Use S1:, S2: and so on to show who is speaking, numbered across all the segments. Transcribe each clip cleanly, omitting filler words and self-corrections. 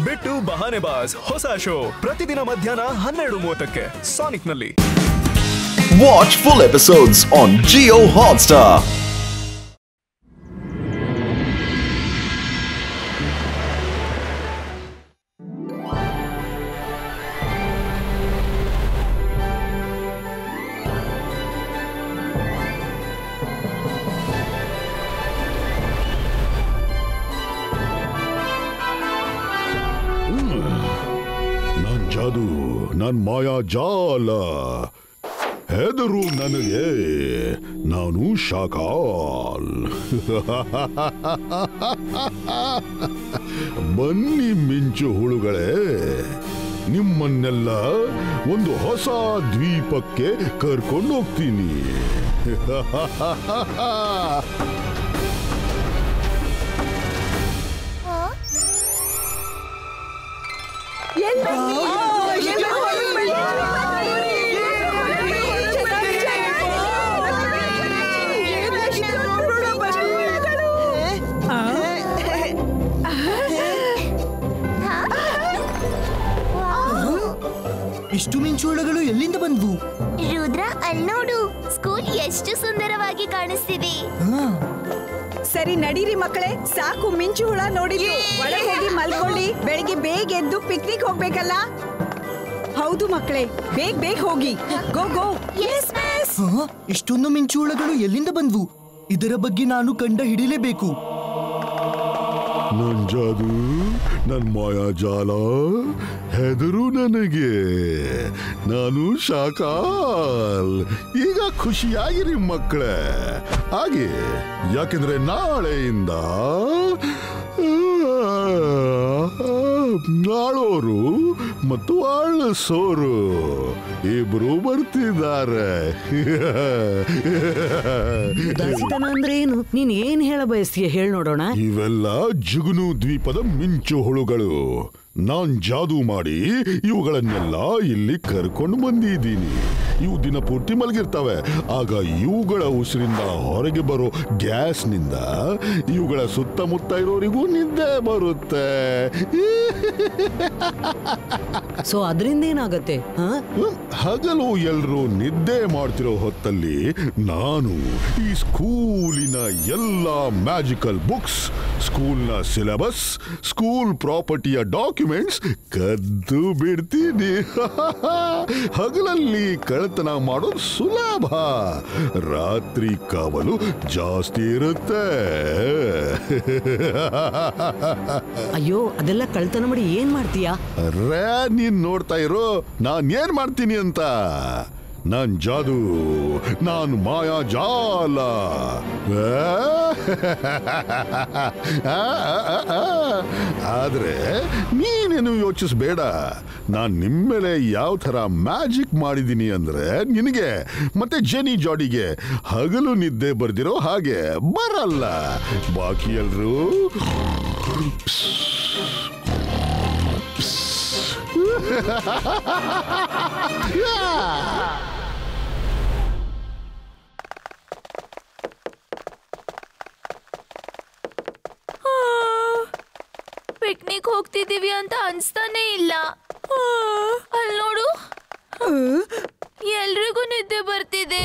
S1: ಬಿಟ್ಟು ಬಹಾನೆ ಬಾಸ್ ಹೊಸ ಶೋ ಪ್ರತಿದಿನ ಮಧ್ಯಾಹ್ನ 12:30ಕ್ಕೆ ಸಾನಿಕ್ ನಲ್ಲಿ.
S2: Watch full episodes on Jio Hotstar.
S3: ಜಾದು ನನ್ ಮಾಯಾ ಜಾಲ ಹೆದರು ನನಗೆ ನಾನು ಶಾಕಾಲ್. ಬನ್ನಿ ಮಿಂಚು ಹುಳುಗಳೇ, ನಿಮ್ಮನ್ನೆಲ್ಲ ಒಂದು ಹೊಸ ದ್ವೀಪಕ್ಕೆ ಕರ್ಕೊಂಡು ಹೋಗ್ತೀನಿ.
S4: ಇಷ್ಟು ಮಿಂಚುಳುಗಳು ಎಲ್ಲಿಂದ ಬಂದ್ವು?
S5: ರುದ್ರ, ಅಲ್ಲಿ ನೋಡು, ಸ್ಕೂಲ್ ಎಷ್ಟು ಸುಂದರವಾಗಿ ಕಾಣಿಸ್ತಿದೆ.
S6: ಸರಿ ನಡೀರಿ ಮಕ್ಕಳೇ, ಸಾಕು ಮಿಂಚು ಹುಳ ನೋಡಿದ್ವಿ. ಒಳಗೆ ಹೋಗಿ ಮಲ್ಕೊಳ್ಳಿ, ಬೆಳಿಗ್ಗೆ ಬೇಗ ಎದ್ದು ಪಿಕ್ನಿಕ್ ಹೋಗ್ಬೇಕಲ್ಲ. ಹೌದು ಮಕ್ಕಳೇ, ಬೇಗ ಹೋಗಿ. ಗೋ ಗೋ.
S4: ಇಷ್ಟೊಂದು ಮಿಂಚುಳುಗಳು ಎಲ್ಲಿಂದ ಬಂದ್ವು? ಇದರ ಬಗ್ಗೆ ನಾನು ಕಂಡ ಹಿಡಿಲೇಬೇಕು.
S3: ನನ್ ಜಾದು, ನನ್ ಮಾಯಾ ಜಾಲ ಹೆದರು ನನಗೆ, ನಾನು ಶಾಕಾಲ್. ಈಗ ಖುಷಿಯಾಗಿರಿ ಮಕ್ಕಳೇ. ಹಾಗೆ ಯಾಕೆಂದ್ರೆ ನಾಳೆಯಿಂದ ಆಳೋರು ಮತ್ತು ಆಳಿಸೋರು ಇಬ್ರು ಬರ್ತಿದ್ದಾರೆ.
S7: ಅಂದ್ರೆ ಏನು? ನೀನ್ ಏನ್ ಹೇಳ ಬಯಸ್ತೀಯ ಹೇಳಿ ನೋಡೋಣ.
S3: ಇವೆಲ್ಲ ಜುಗುನು ದ್ವೀಪದ ಮಿಂಚು ಹುಳುಗಳು. ನಾನ್ ಜಾದೂ ಮಾಡಿ ಇವುಗಳನ್ನೆಲ್ಲ ಇಲ್ಲಿ ಕರ್ಕೊಂಡು ಬಂದಿದ್ದೀನಿ. ಇವು ದಿನ ಪೂರ್ತಿ ಮಲಗಿರ್ತವೆ. ಆಗ ಇವುಗಳ ಉಸಿರಿಂದ ಹೊರಗೆ ಬರೋ ಗ್ಯಾಸ್ನಿಂದ ಇವುಗಳ ಸುತ್ತಮುತ್ತ ಇರೋರಿಗೂ ನಿದ್ದೆ ಬರುತ್ತೆ.
S7: ಸೊ ಅದರಿಂದ ಏನಾಗತ್ತೆ?
S3: ಹಗಲು ಎಲ್ರೂ ನಿದ್ದೆ ಮಾಡ್ತಿರೋ ಹೊತ್ತಲ್ಲಿ ನಾನು ಈ ಸ್ಕೂಲಿನ ಎಲ್ಲ ಮ್ಯಾಜಿಕಲ್ ಬುಕ್ಸ್, ಸ್ಕೂಲ್ನ ಸಿಲೆಬಸ್, ಸ್ಕೂಲ್ ಪ್ರಾಪರ್ಟಿಯ ಡಾಕ್ಯುಮೆಂಟ್ಸ್ ಕದ್ದು ಬಿಡ್ತೀನಿ. ಹಗಲಲ್ಲಿ ಕಳ್ಳತನ ಮಾಡೋದು ಸುಲಭ, ರಾತ್ರಿ ಕಾವಲು ಜಾಸ್ತಿ ಇರುತ್ತೆ.
S7: ಅಯ್ಯೋ, ಅದೆಲ್ಲ ಕಳ್ಳತನ ಮಾಡಿ ಏನ್ ಮಾಡ್ತೀಯಾ?
S3: ನೀನ್ ನೋಡ್ತಾ ಇರೋ ನಾನ್ ಏನ್ ಮಾಡ್ತೀನಿ ಅಂತ. ನಾನ್ ಜಾದು, ನಾನು ಮಾಯಾ ಜಾಲ. ಆದ್ರೆ ನೀನೇನು ಯೋಚಿಸ್ಬೇಡ. ನಾನ್ ನಿಮ್ಮೇಲೆ ಯಾವ ತರ ಮ್ಯಾಜಿಕ್ ಮಾಡಿದೀನಿ ಅಂದ್ರೆ ನಿನಗೆ ಮತ್ತೆ ಜೆನಿ ಜಾಡಿಗೆ ಹಗಲು ನಿದ್ದೆ ಬರ್ದಿರೋ ಹಾಗೆ ಬರಲ್ಲ. ಬಾಕಿ ಎಲ್ರು
S5: ಪಿಕ್ನಿಕ್ ಹೋಗ್ತಿದೀವಿ ಅಂತ ಅನ್ಸ್ತಾನೆ ಇಲ್ಲ. ಅಲ್ಲಿ ನೋಡು, ಎಲ್ರಿಗೂ ನಿದ್ದೆ ಬರ್ತಿದೆ.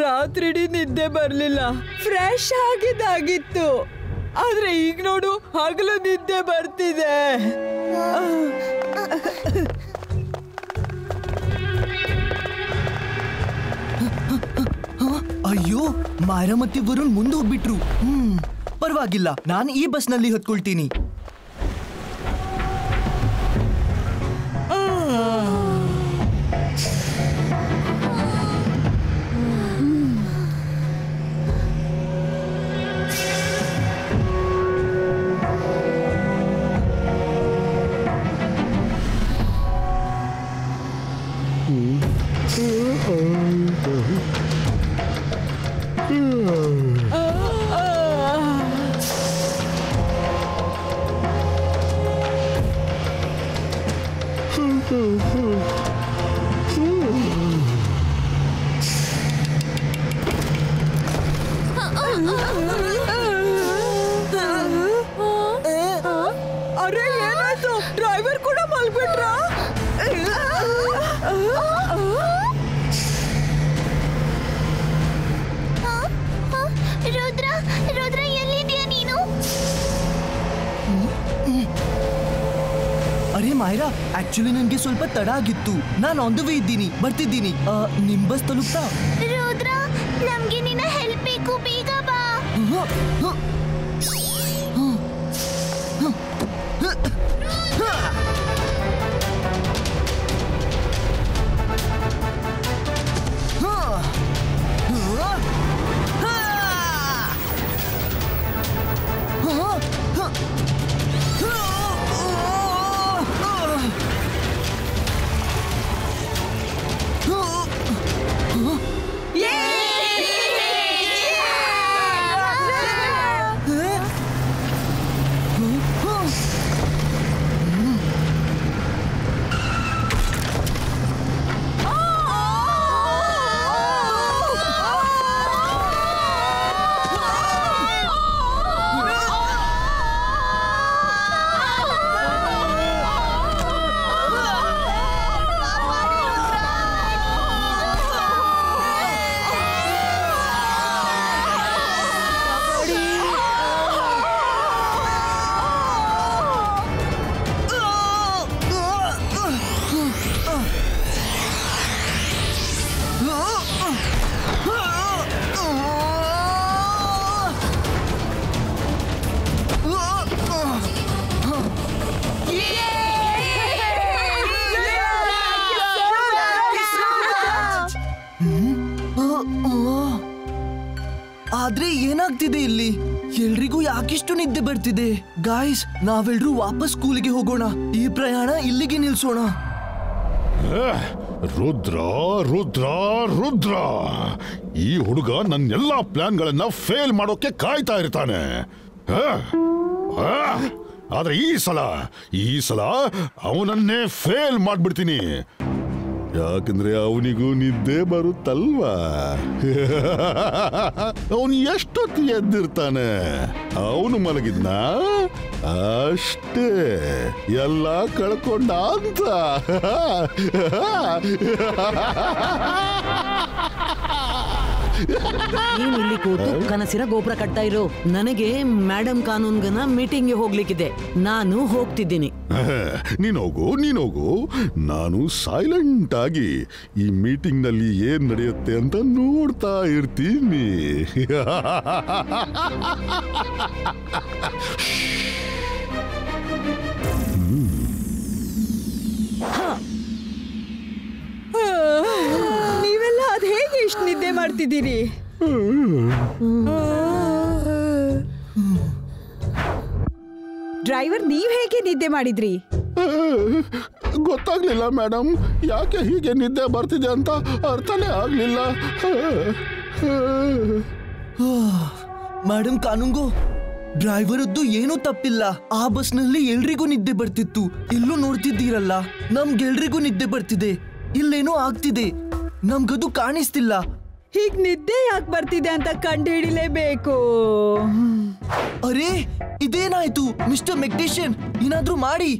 S6: ರಾತ್ರಿಡೀ ನಿದ್ದೆ ಬರ್ಲಿಲ್ಲ, ಫ್ರೆಶ್ ಆಗಿದ್ದಾಗಿತ್ತು. ಆದ್ರೆ ಈಗ ನೋಡು, ಹಗಲು ನಿದ್ದೆ ಬರ್ತಿದೆ.
S4: ಅಯ್ಯೋ, ಮಾಯಾ ಮತ್ತೆ ವರುಣ್ ಮುಂದೆ ಹೋಗ್ಬಿಟ್ರು. ಪರವಾಗಿಲ್ಲ, ನಾನು ಈ ಬಸ್ ನಲ್ಲಿ ಹೊತ್ಕೊಳ್ತೀನಿ. ಮೈರಾ ಆಕ್ಚುಲಿ ನನ್ಗೆ ಸ್ವಲ್ಪ ತಡ ಆಗಿತ್ತು. ನಾನು ಆನ್ ದ ವೇ ಇದ್ದೀನಿ, ಬರ್ತಿದ್ದೀನಿ. ನಿಮ್ ಬಸ್ ತಲುಪ್ತಾ?
S5: ರುದ್ರ, ನಮ್ಗೆ ನಿನ್ನ ಹೆಲ್ಪ್ ಬೇಕು, ಬೇಗ ಬಾ.
S4: ಆದ್ರೆ ಏನಾಗ್ತಿದೆ ಇಲ್ಲಿ? ಎಲ್ರಿಗೂ ಯಾಕಿಷ್ಟು ನಿದ್ದೆ ಬರ್ತಿದೆ? ಗಾಯ್ಸ್, ನಾವೆಲ್ರೂ ವಾಪಸ್ ಸ್ಕೂಲಿಗೆ ಹೋಗೋಣ. ಈ ಪ್ರಯಾಣ ಇಲ್ಲಿಗೆ ನಿಲ್ಸೋಣ.
S3: ರುದ್ರ ರುದ್ರ ರುದ್ರ, ಈ ಹುಡುಗ ನನ್ನ ಎಲ್ಲಾ ಪ್ಲಾನ್ಗಳನ್ನ ಫೇಲ್ ಮಾಡೋಕೆ ಕಾಯ್ತಾ ಇರ್ತಾನೆ. ಆದ್ರೆ ಈ ಸಲ ಅವನನ್ನೇ ಫೇಲ್ ಮಾಡ್ಬಿಡ್ತೀನಿ. ಯಾಕಂದ್ರೆ ಅವನಿಗೂ ನಿದ್ದೆ ಬರುತ್ತಲ್ವಾ? ಅವನು ಎಷ್ಟೊತ್ತು ಎದ್ದಿರ್ತಾನೆ? ಅವನು ಮಲಗಿದ್ನ ಅಷ್ಟೇ, ಎಲ್ಲ ಕಳ್ಕೊಂಡ ಅಂತ.
S7: ನೀನ್ ಇಲ್ಲಿ ಕೂತು ಕನಸಿನ ಗೋಪುರ ಕಟ್ತಾ ಇರೋ. ನನಗೆ ಮೇಡಮ್ ಕಾನೂನ್ಗನ ಮೀಟಿಂಗ್ಗೆ ಹೋಗ್ಲಿಕ್ಕಿದೆ, ನಾನು ಹೋಗ್ತಿದ್ದೀನಿ.
S3: ನೀನೋಗು. ನಾನು ಸೈಲೆಂಟ್ ಆಗಿ ಈ ಮೀಟಿಂಗ್ ನಲ್ಲಿ ಏನ್ ನಡೆಯುತ್ತೆ ಅಂತ ನೋಡ್ತಾ ಇರ್ತೀನಿ.
S6: ನೀವೆಲ್ಲ ಅದ್ ಹೇಗೆ ಇಷ್ಟು ನಿದ್ದೆ ಮಾಡ್ತಿದ್ದೀರಿ? ಡ್ರೈವರ್, ನೀವ್ ಹೇಗೆ ನಿದ್ದೆ ಮಾಡಿದ್ರಿ?
S3: ಗೊತ್ತಾಗ್ಲಿಲ್ಲ ಮೇಡಮ್, ಯಾಕೆ ಹೀಗೆ ನಿದ್ದೆ ಬರ್ತಿದೆ ಅಂತ ಅರ್ಥನೇ ಆಗ್ಲಿಲ್ಲ.
S4: ಮೇಡಮ್ ಕಾನೂನ್ಗೋ, ಡ್ರೈವರದ್ದು ಏನೂ ತಪ್ಪಿಲ್ಲ. ಆ ಬಸ್ನಲ್ಲಿ ಎಲ್ರಿಗೂ ನಿದ್ದೆ ಬರ್ತಿತ್ತು. ಇಲ್ಲೂ ನೋಡ್ತಿದ್ದೀರಲ್ಲ, ನಮ್ಗೆಲ್ರಿಗೂ ನಿದ್ದೆ ಬರ್ತಿದೆ. ಇಲ್ಲೇನೋ ಆಗ್ತಿದೆ, ನಮ್ಗದು ಕಾಣಿಸ್ತಿಲ್ಲ.
S6: ಹೀಗ್ ನಿದ್ದೆ ಯಾಕೆ ಬರ್ತಿದೆ ಅಂತ ಕಂಡು ಹಿಡಿಲೇಬೇಕು.
S4: ಅರೇ, ಇದೇನಾಯ್ತು ಮಿಸ್ಟರ್ ಮೆಕ್ಟಿಷಿಯನ್? ಏನಾದ್ರೂ ಮಾಡಿ.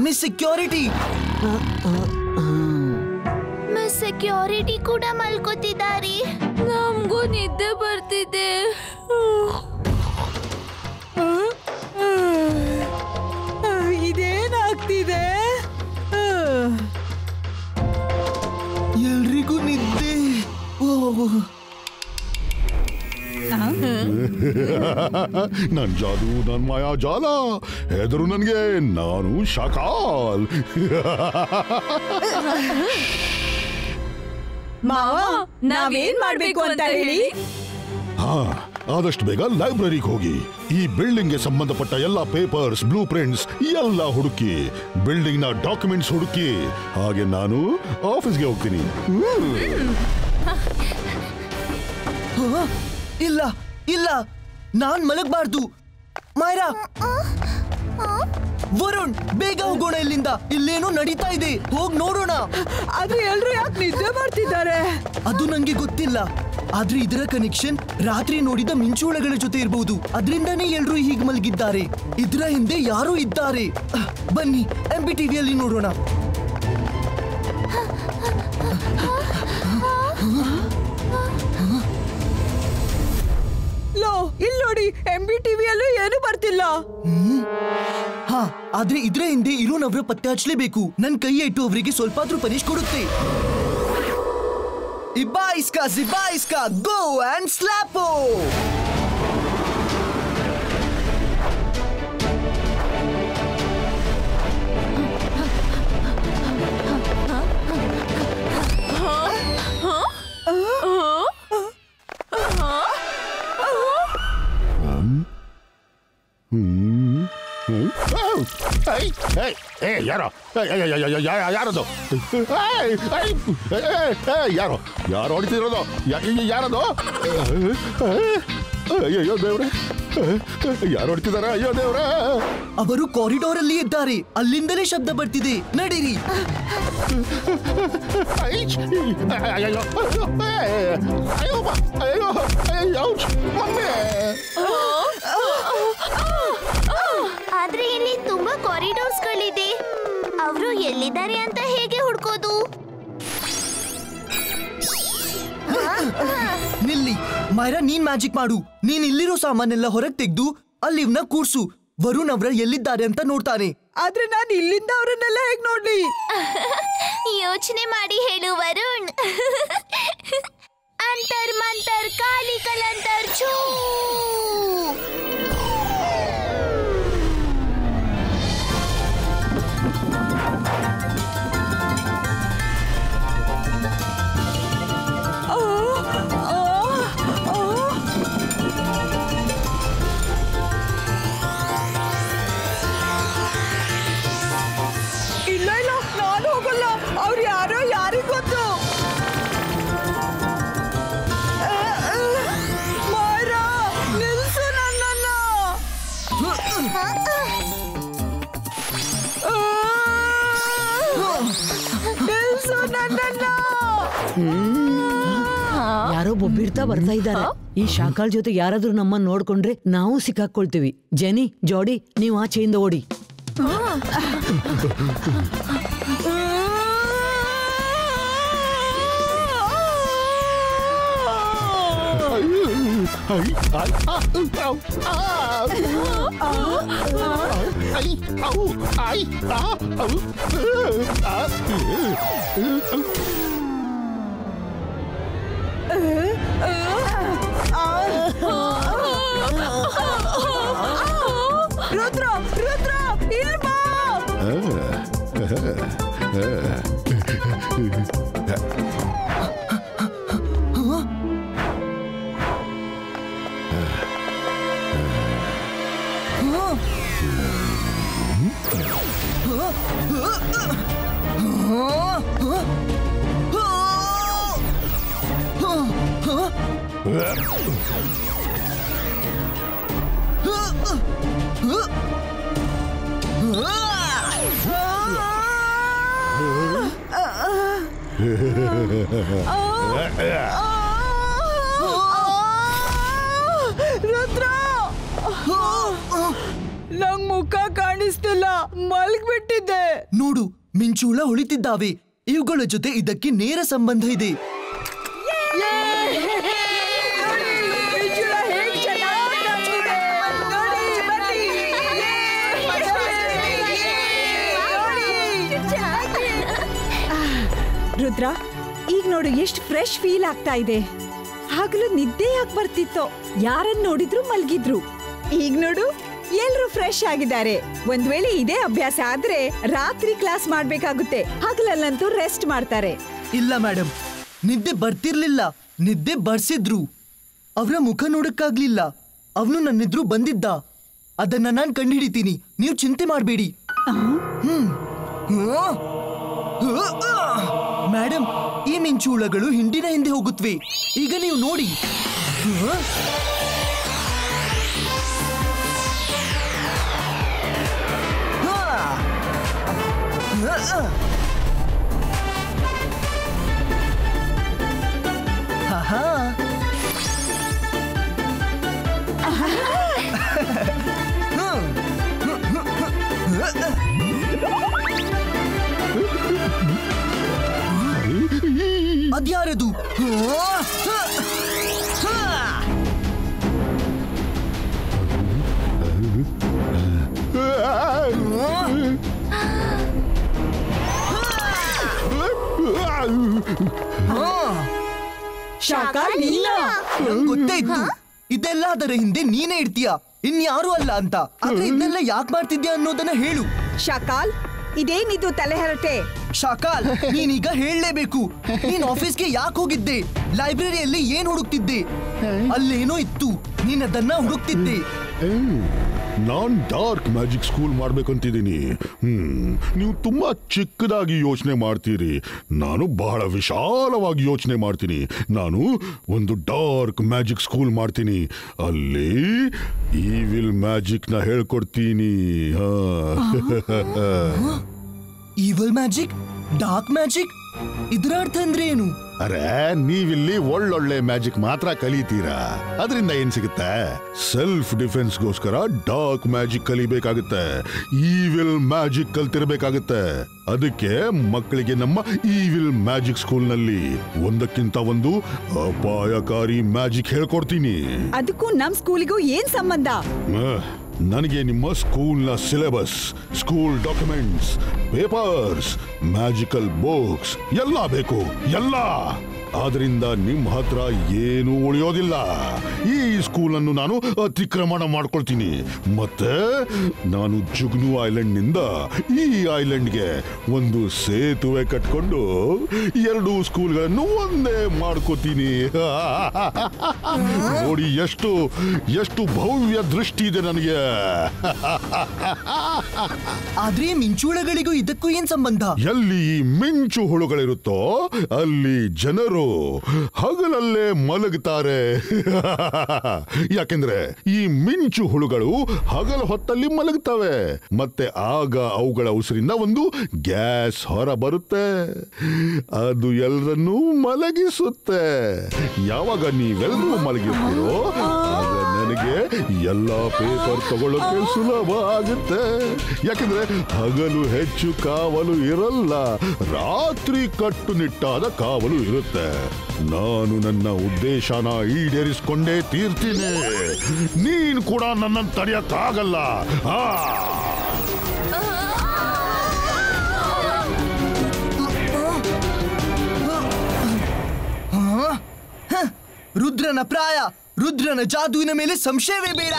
S4: ಮಿಸ್ ಸೆಕ್ಯೂರಿಟಿ
S5: ಸೆಕ್ಯೂರಿಟಿ ಕೂಡ ಮಲ್ಕೋತಿದ್ದಾರೆ. ನಮಗೂ ನಿದ್ದೆ ಬರ್ತಿದೆ.
S6: ಇದೇನಾಗ್ತಿದೆ?
S4: ಎಲ್ರಿಗೂ ನಿದ್ದೆ.
S3: ನನ್ ಜಾದು, ನನ್ ಮಾಯಾ ಜಾಲ. ಹೆದರು ನನ್ಗೆ, ನಾನು ಶಕಾಲ್.
S6: ಮಾವ, ನಾವೇನ್ ಮಾಡ್ಬೇಕು ಅಂತ ಹೇಳಿ?
S3: ಆದಷ್ಟು ಬೇಗ ಲೈಬ್ರರಿಗೆ ಹೋಗಿ ಈ ಬಿಲ್ಡಿಂಗ್ ಗೆ ಸಂಬಂಧಪಟ್ಟ ಎಲ್ಲ ಪೇಪರ್ಸ್, ಬ್ಲೂ ಪ್ರಿಂಟ್ಸ್ ಎಲ್ಲ ಹುಡುಕಿ, ಬಿಲ್ಡಿಂಗ್ ನ ಡಾಕ್ಯುಮೆಂಟ್ಸ್ ಹುಡುಕಿ. ಹಾಗೆ ನಾನು ಆಫೀಸ್ಗೆ ಹೋಗ್ತೀನಿ.
S4: ಇಲ್ಲ ಇಲ್ಲ, ನಾನ್ ಮಲಗಬಾರ್ದು. ಮೈರಾ, ವರುಣ್, ಬೇಗ ಹೋಗೋಣ ಇಲ್ಲಿಂದ. ಇಲ್ಲೇನೋ ನಡೀತಾ ಇದೆ, ಹೋಗ್ ನೋಡೋಣ.
S6: ಆದ್ರೆ ಎಲ್ರು ಯಾಕೆ ನಿದ್ದೆ ಮಾಡ್ತಿದ್ದಾರೆ?
S4: ಅದು ನಂಗೆ ಗೊತ್ತಿಲ್ಲ. ಆದ್ರೆ ಇದರ ಕನೆಕ್ಷನ್ ರಾತ್ರಿ ನೋಡಿದ ಮಿಂಚುಳಗಳ ಜೊತೆ ಇರಬಹುದು. ಅದರಿಂದಾನೇ ಎಲ್ರು ಹೀಗೆ ಮಲಗಿದ್ದಾರೆ. ಇದರ ಹಿಂದೆ ಯಾರೋ ಇದ್ದಾರೆ. ಬನ್ನಿ MBTVಯಲ್ಲಿ ನೋಡೋಣ.
S6: ಲೋ ಇಲ್ಲಿ ನೋಡಿ MBTV ಅಲ್ಲೂ ಏನು ಬರ್ತಿಲ್ಲ.
S4: ಹಾ, ಆದ್ರೆ ಇದ್ರ ಹಿಂದೆ ಇರೋನವ್ರ ಪತ್ತೆ ಹಚ್ಚಲೇಬೇಕು. ನನ್ ಕೈ ಇಟ್ಟು ಅವರಿಗೆ ಸ್ವಲ್ಪ ಆದ್ರೂ ಪನಿಷ್ ಕೊಡುತ್ತೆ. ಇಬಾಯಿಸ್ಕಾ ಜಿಬಾಯಿಸ್ಕಾ ಗೋ ಅಂಡ್ ಸ್ಲಾಪೋ.
S3: ಯಾರೋ ಯಾರದು ಯಾರೋ ಯಾರು ಹೊಡಿತಿರೋದು ಯಾರದು ಅಯ್ಯೋ ದೇವ್ರೆ ಯಾರು ಹೊಡಿತಿದಾರ ಅಯ್ಯೋ ದೇವ್ರೆ
S4: ಅವರು ಕಾರಿಡಾರ್ ಅಲ್ಲಿ ಇದ್ದಾರೆ ಅಲ್ಲಿಂದಲೇ ಶಬ್ದ ಬರ್ತಿದೆ ನಡೀರಿ
S5: ಆದ್ರೆ ಇಲ್ಲಿ ತುಂಬಾ ಕಾರಿಡಾರ್ಸ್ ಗಳಿದೆ ಅವರು ಎಲ್ಲಿದ್ದಾರೆ ಅಂತ ಹೇಗೆ ಹುಡ್ಕೋದು
S4: ನಿಲ್ಲಿ ಮೈರಾ ನೀನ್ ಮ್ಯಾಜಿಕ್ ಮಾಡು ನೀನ್ ಇಲ್ಲಿರೋ ಸಾಮಾನೆಲ್ಲ ಹೊರಗೆ ತೆಗೆದು ಅಲ್ಲಿ ಇವ್ನ ಕೂರ್ಸು ವರುಣ್ ಅವ್ರ ಎಲ್ಲಿದ್ದಾರೆ ಅಂತ ನೋಡ್ತಾನೆ
S6: ಆದ್ರೆ ನಾನು ಇಲ್ಲಿಂದ ಅವರನ್ನೆಲ್ಲ ಹೇಗ್ ನೋಡ್ಲಿ
S5: ಯೋಚನೆ ಮಾಡಿ ಹೇಳು ವರುಣ್ ಅಂತರ್ ಮಂತರ್ ಕಾಲಿ ಕಲಂತರ್ ಛೂ
S7: ಯಾರೋ ಬೊಬ್ಬಿಡ್ತಾ ಬರ್ತಾ ಇದ್ದಾರೆ ಈ ಶಾಕಾಳ್ ಜೊತೆ ಯಾರಾದ್ರೂ ನಮ್ಮನ್ನ ನೋಡ್ಕೊಂಡ್ರೆ ನಾವು ಸಿಕ್ಕಾಕೊಳ್ತೀವಿ ಜೆನಿ ಜೋಡಿ ನೀವು ಆಚೆಯಿಂದ ಓಡಿ
S6: ರುದ್ರ ರುದ್ರ ಇಲ್ಲಿ ಬಾ ರುದ್ರ ನಂಗ್ ಮುಖ ಕಾಣಿಸ್ತಿಲ್ಲ ಮಲ್ಗ್ಬಿಟ್ಟಿದ್ದೆ
S4: ನೋಡು ಮಿಂಚುಳ ಹೊಳಿತಿದ್ದಾವೆ ಇವುಗಳ ಜೊತೆ ಇದಕ್ಕೆ ನೇರ ಸಂಬಂಧ ಇದೆ
S6: ರುದ್ರ ಈಗ ನೋಡು ಎಷ್ಟು ಫ್ರೆಶ್ ಫೀಲ್ ಆಗ್ತಾ ಇದೆ ಹಗಲು ನಿದ್ದೆ ಯಾಕೆ ಬರ್ತಿತ್ತೋ ಯಾರನ್ನ ನೋಡಿದ್ರು ಮಲ್ಗಿದ್ರು ಈಗ ನೋಡು ಎಲ್ರು ಫ್ರೆಶ್ ಆಗಿದ್ದಾರೆ ಒಂದ್ ವೇಳೆ ಇದೇ ಅಭ್ಯಾಸ ಆದ್ರೆ ರಾತ್ರಿ ಕ್ಲಾಸ್ ಮಾಡ್ಬೇಕಾಗುತ್ತೆ ಹಗಲಲ್ಲಂತೂ ರೆಸ್ಟ್ ಮಾಡ್ತಾರೆ
S4: ಇಲ್ಲ ಮೇಡಮ್ ನಿದ್ದೆ ಬರ್ತಿರ್ಲಿಲ್ಲ ನಿದ್ದೆ ಬರ್ಸಿದ್ರು ಅವರ ಮುಖ ನೋಡಕ್ಕಾಗ್ಲಿಲ್ಲ ಅವನು ನನ್ನೆದ್ರು ಬಂದಿದ್ದ ಅದನ್ನ ನಾನ್ ಕಂಡುಹಿಡಿತೀನಿ ನೀವು ಚಿಂತೆ ಮಾಡಬೇಡಿ ಮೇಡಮ್ ಈ ಮಿಂಚುಳಗಳು ಹಿಂಡಿನ ಹಿಂದೆ ಹೋಗುತ್ತವೆ ಈಗ ನೀವು ನೋಡಿ ಅದ್ಯಾರದು
S6: ಶಾಕಾಲ್ ನೀನಾ?
S4: ನಂಗ್ ಗೊತ್ತೇ ಇತ್ತು ಇದೆಲ್ಲ ಅದರ ಹಿಂದೆ ನೀನೇ ಇರ್ತೀಯ, ಇನ್ಯಾರು ಅಲ್ಲ ಅಂತ. ಆದ್ರೆ ಇದನ್ನೆಲ್ಲ ಯಾಕೆ ಮಾಡ್ತಿದ್ಯಾ ಅನ್ನೋದನ್ನ ಹೇಳು.
S6: ಶಾಕಾಲ್, ಇದೇನಿದು ತಲೆಹರಟೆ?
S4: ಶಾಕಾಲ್, ನೀನೀಗ ಹೇಳಲೇಬೇಕು. ನೀನ್ ಆಫೀಸ್ಗೆ ಯಾಕೆ ಹೋಗಿದ್ದೆ? ಲೈಬ್ರರಿಯಲ್ಲಿ ಏನ್ ಹುಡುಕ್ತಿದ್ದೆ? ಅಲ್ಲೇನೋ ಇತ್ತು, ನೀನ್ ಅದನ್ನ ಹುಡುಕ್ತಿದ್ದೆ.
S3: ನಾನ್ ಡಾರ್ಕ್ ಮ್ಯಾಜಿಕ್ ಸ್ಕೂಲ್ ಮಾಡ್ಬೇಕಂತಿದ್ದೀನಿ. ನೀವು ತುಂಬಾ ಚಿಕ್ಕದಾಗಿ ಯೋಚನೆ ಮಾಡ್ತೀರಿ, ನಾನು ಬಹಳ ವಿಶಾಲವಾಗಿ ಯೋಚನೆ ಮಾಡ್ತೀನಿ. ನಾನು ಒಂದು ಡಾರ್ಕ್ ಮ್ಯಾಜಿಕ್ ಸ್ಕೂಲ್ ಮಾಡ್ತೀನಿ, ಅಲ್ಲಿ ಈವಿಲ್ ಮ್ಯಾಜಿಕ್ ನ ಹೇಳ್ಕೊಡ್ತೀನಿ.
S4: ಈವಲ್ ಮ್ಯಾಜಿಕ್, ಡಾರ್ಕ್ ಮ್ಯಾಜಿಕ್, ಇದರ ಅರ್ಥ ಅಂದ್ರೆ ಏನು?
S3: ಅರೆ, ನೀವಿಲ್ಲಿ ಒಳ್ಳೊಳ್ಳೆ ಮ್ಯಾಜಿಕ್ ಮಾತ್ರ ಕಲಿತೀರಾ, ಅದರಿಂದ ಏನ್ ಸಿಗುತ್ತೆ? ಸೆಲ್ಫ್ ಡಿಫೆನ್ಸ್ಗೋಸ್ಕರ ಡಾರ್ಕ್ ಮ್ಯಾಜಿಕ್ ಕಲಿಬೇಕಾಗುತ್ತೆ, ಈವಿಲ್ ಮ್ಯಾಜಿಕ್ ಕಲ್ತಿರ್ಬೇಕಾಗುತ್ತೆ. ಅದಕ್ಕೆ ಮಕ್ಕಳಿಗೆ ನಮ್ಮ ಈವಿಲ್ ಮ್ಯಾಜಿಕ್ ಸ್ಕೂಲ್ನಲ್ಲಿ ಒಂದಕ್ಕಿಂತ ಒಂದು ಅಪಾಯಕಾರಿ ಮ್ಯಾಜಿಕ್ ಹೇಳ್ಕೊಡ್ತೀನಿ.
S6: ಅದಕ್ಕೂ ನಮ್ ಸ್ಕೂಲಿಗೂ ಏನ್ ಸಂಬಂಧ?
S3: ನನಗೆ ನಿಮ್ಮ ಸ್ಕೂಲ್ನ syllabus, school documents, papers, magical books ಎಲ್ಲ ಬೇಕು, ಎಲ್ಲ. ಆದ್ರಿಂದ ನಿಮ್ಮ ಹತ್ರ ಏನೂ ಉಳಿಯೋದಿಲ್ಲ. ಈ ಸ್ಕೂಲನ್ನು ನಾನು ಅತಿಕ್ರಮಣ ಮಾಡ್ಕೊಳ್ತೀನಿ. ಮತ್ತೆ ನಾನು ಜುಗ್ನು ಐಲ್ಯಾಂಡ್ ನಿಂದ ಈ ಐಲ್ಯಾಂಡ್ಗೆ ಒಂದು ಸೇತುವೆ ಕಟ್ಕೊಂಡು ಎರಡು ಸ್ಕೂಲ್ಗಳನ್ನು ಒಂದೇ ಮಾಡ್ಕೋತೀನಿ. ನೋಡಿ, ಎಷ್ಟು ಎಷ್ಟು ಭವ್ಯ ದೃಷ್ಟಿ ಇದೆ ನನಗೆ.
S4: ಆದ್ರೆ ಮಿಂಚುಳಗಳಿಗೂ ಇದಕ್ಕೂ ಏನ್ ಸಂಬಂಧ?
S3: ಎಲ್ಲಿ ಮಿಂಚು ಹುಳುಗಳಿರುತ್ತೋ ಅಲ್ಲಿ ಜನರು ಹಗಲಲ್ಲೇ ಮಲಗುತ್ತಾರೆ. ಯಾಕೆಂದ್ರೆ ಈ ಮಿಂಚು ಹುಳುಗಳು ಹಗಲ ಹೊತ್ತಲ್ಲಿ ಮಲಗುತ್ತವೆ, ಮತ್ತೆ ಆಗ ಅವುಗಳ ಉಸಿರಿಂದ ಒಂದು ಗ್ಯಾಸ್ ಹೊರ ಬರುತ್ತೆ, ಅದು ಎಲ್ಲರನ್ನೂ ಮಲಗಿಸುತ್ತೆ. ಯಾವಾಗ ನೀವೆಲ್ಲರೂ ಮಲಗಿರ್ತೀರೋ ಆಗ ನನಗೆ ಎಲ್ಲಾ ಪೇಪರ್ ತಗೊಳ್ಳೋಕೆ ಸುಲಭ ಆಗುತ್ತೆ. ಯಾಕೆಂದ್ರೆ ಹಗಲು ಹೆಚ್ಚು ಕಾವಲು ಇರಲ್ಲ, ರಾತ್ರಿ ಕಟ್ಟುನಿಟ್ಟಾದ ಕಾವಲು ಇರುತ್ತೆ. ನಾನು ನನ್ನ ಉದ್ದೇಶನ ಈಡೇರಿಸಿಕೊಂಡೇ ತೀರ್ತೀನಿ. ನೀನು ಕೂಡ ನನ್ನನ್ನು ತಡೆಯಕ್ಕಾಗಲ್ಲ.
S4: ರುದ್ರನ ಪ್ರಾಯ, ರುದ್ರನ ಜಾದುವಿನ ಮೇಲೆ ಸಂಶಯವೇ ಬೇಡ.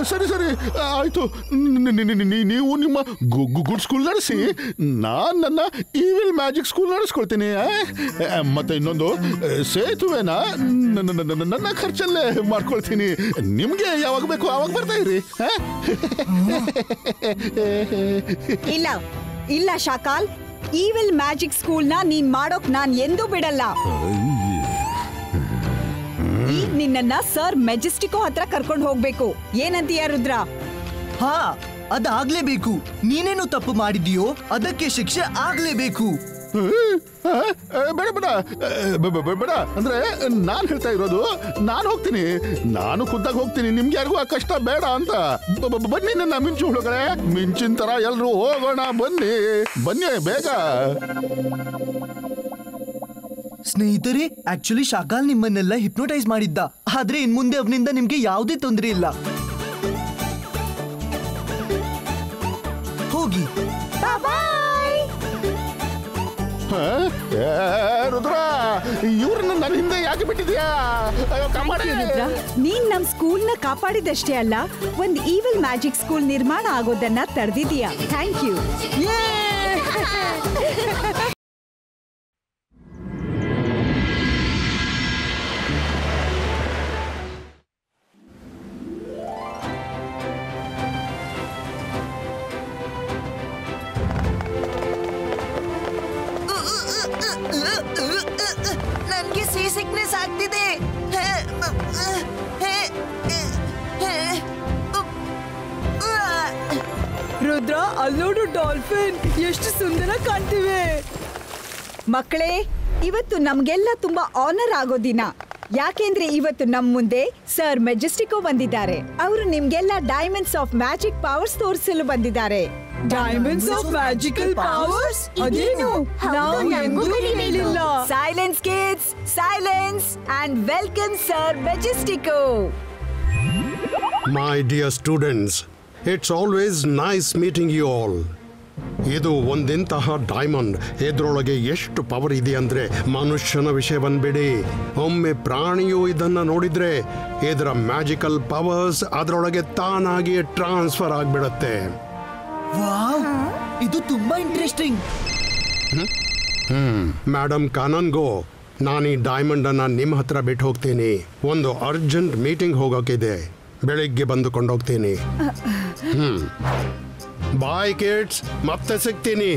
S3: ಸರಿ ಸರಿ ಆಯ್ತು, ನೀವು ನಿಮ್ಮ ಗುಡ್ ಸ್ಕೂಲ್ ನಡೆಸಿ, ನಾನು ನನ್ನ ಈವಿಲ್ ಮ್ಯಾಜಿಕ್ ಸ್ಕೂಲ್ ನಡೆಸ್ಕೊಳ್ತೀನಿ. ಮತ್ತೆ ಇನ್ನೊಂದು ಸೇತುವೆನ ನನ್ನ ಖರ್ಚಲ್ಲೇ ಮಾಡ್ಕೊಳ್ತೀನಿ. ನಿಮ್ಗೆ ಯಾವಾಗ ಬೇಕು ಆವಾಗ ಬರ್ತಾ ಇರಿ.
S6: ಇಲ್ಲ ಇಲ್ಲ ಶಾಕಾಲ್, ಈವಿಲ್ ಮ್ಯಾಜಿಕ್ ಸ್ಕೂಲ್ನ ನೀನ್ ಮಾಡೋಕ್ ನಾನ್ ಎಂದೂ ಬಿಡಲ್ಲ. ಈಗ ನಿನ್ನನ್ನ ಸರ್ ಮೆಜೆಸ್ಟಿಕೋ ಹತ್ರ ಕರ್ಕೊಂಡು ಹೋಗ್ಬೇಕು. ಏನಂತೀಯ ರುದ್ರ?
S4: ಹಾ, ಅದಾಗ್ಲೇಬೇಕು. ನೀನೇನು ತಪ್ಪು ಮಾಡಿದೀಯೋ ಅದಕ್ಕೆ ಶಿಕ್ಷೆ ಆಗ್ಲೇಬೇಕು.
S3: ಬೇಡ ಬೇಡ ಬೇಡ ಅಂದ್ರೆ ನಾನು ಹೇಳ್ತಾ ಇರೋದು, ನಾನು ಹೋಗ್ತೀನಿ, ನಾನು ಖುದ್ದಾಗಿ ಹೋಗ್ತೀನಿ. ನಿಮ್ಗೆ ಯಾರಿಗೂ ಆ ಕಷ್ಟ ಬೇಡ ಅಂತ. ಬನ್ನಿ ನನ್ನ ಮಿಂಚು ಹುಳುಗಳೇ, ಮಿಂಚಿನ ತರ ಎಲ್ರು ಹೋಗೋಣ. ಬನ್ನಿ ಬನ್ನಿ ಬೇಗ.
S4: ಸ್ನೇಹಿತರೆ, ಆಕ್ಚುಲಿ ಶಾಕಾಲ್ ನಿಮ್ಮನ್ನೆಲ್ಲ ಹಿಪ್ನೋಟೈಸ್ ಮಾಡಿದ್ದ. ಆದ್ರೆ ಇನ್ ಮುಂದೆ ಅವನಿಂದ ನಿಮ್ಗೆ ಯಾವುದೇ ತೊಂದರೆ ಇಲ್ಲ. ಹೋಗಿ.
S3: ರುದ್ರ, ಇವ್ರನ್ನ ನನ್ನ ಹಿಂದೆ ಯಾಕೆ ಬಿಟ್ಟಿದ್ಯಾ?
S6: ರುದ್ರ, ನೀನ್ ನಮ್ ಸ್ಕೂಲ್ ನ ಕಾಪಾಡಿದಷ್ಟೇ ಅಲ್ಲ, ಒಂದ್ ಈವಿಲ್ ಮ್ಯಾಜಿಕ್ ಸ್ಕೂಲ್ ನಿರ್ಮಾಣ ಆಗೋದನ್ನ ತಡೆದಿದ್ಯಾ. Thank you.
S4: ನನ್ಗೆ ಸಿಕ್ನೆಸ್ ಆಗ್ತಿದೆ.
S6: ರುದ್ರ, ಅಲ್ಲೋಡು ಡಾಲ್ಫಿನ್ ಎಷ್ಟು ಸುಂದರ ಕಾಣ್ತಿವೆ. ಮಕ್ಕಳೇ, ಇವತ್ತು ನಮ್ಗೆಲ್ಲ ತುಂಬಾ ಆನರ್ ಆಗೋ ದಿನ. ಯಾಕೆಂದ್ರೆ ಇವತ್ತು ನಮ್ ಮುಂದೆ ಸರ್ ಮೆಜೆಸ್ಟಿಕೋ ಬಂದಿದ್ದಾರೆ. ಅವರು ನಿಮ್ಗೆಲ್ಲ ಡೈಮಂಡ್ಸ್ ಆಫ್ ಮ್ಯಾಜಿಕ್ ಪವರ್ಸ್ ತೋರಿಸಲು ಬಂದಿದ್ದಾರೆ. Diamonds of magical powers? ಅದೇನು? ನಾವು ಎಂದೂ ಕೇಳಿಲ್ಲ. Silence kids, silence and welcome sir Majestico.
S8: My dear students, it's always nice meeting you all. ಇದು ಒಂದಿಂತಹ ಡೈಮಂಡ್. ಇದರೊಳಗೆ ಎಷ್ಟು ಪವರ್ ಇದೆ ಅಂದ್ರೆ ಮನುಷ್ಯನ ವಿಷಯವನ್ನ ಬಿಡಿ, ಒಮ್ಮೆ ಪ್ರಾಣಿಯು ಇದನ್ನ ನೋಡಿದ್ರೆ ಇದರ ಮ್ಯಾಜಿಕಲ್ ಪವರ್ಸ್ ಅದರೊಳಗೆ ತಾನಾಗಿ ಟ್ರಾನ್ಸ್ಫರ್ ಆಗ್ಬಿಡತ್ತೆ.
S4: ವಾವ್, ಇದು ತುಂಬಾ ಇಂಟ್ರೆಸ್ಟಿಂಗ್.
S8: ಮೇಡಮ್ ಕಾನನ್ಗೋ, ನಾನು ಈ ಡೈಮಂಡ್ ಅನ್ನ ನಿಮ್ಮ ಹತ್ರ ಬಿಟ್ಟು ಹೋಗ್ತೀನಿ. ಒಂದು ಅರ್ಜೆಂಟ್ ಮೀಟಿಂಗ್ ಹೋಗೋಕಿದೆ. ಬೆಳಿಗ್ಗೆ ಬಂದು ಕೊಂಡೋಗ್ತೀನಿ. ಬಾಯ್ ಕಿಡ್ಸ್, ಮತ್ತೆ ಸಿಗ್ತೀನಿ.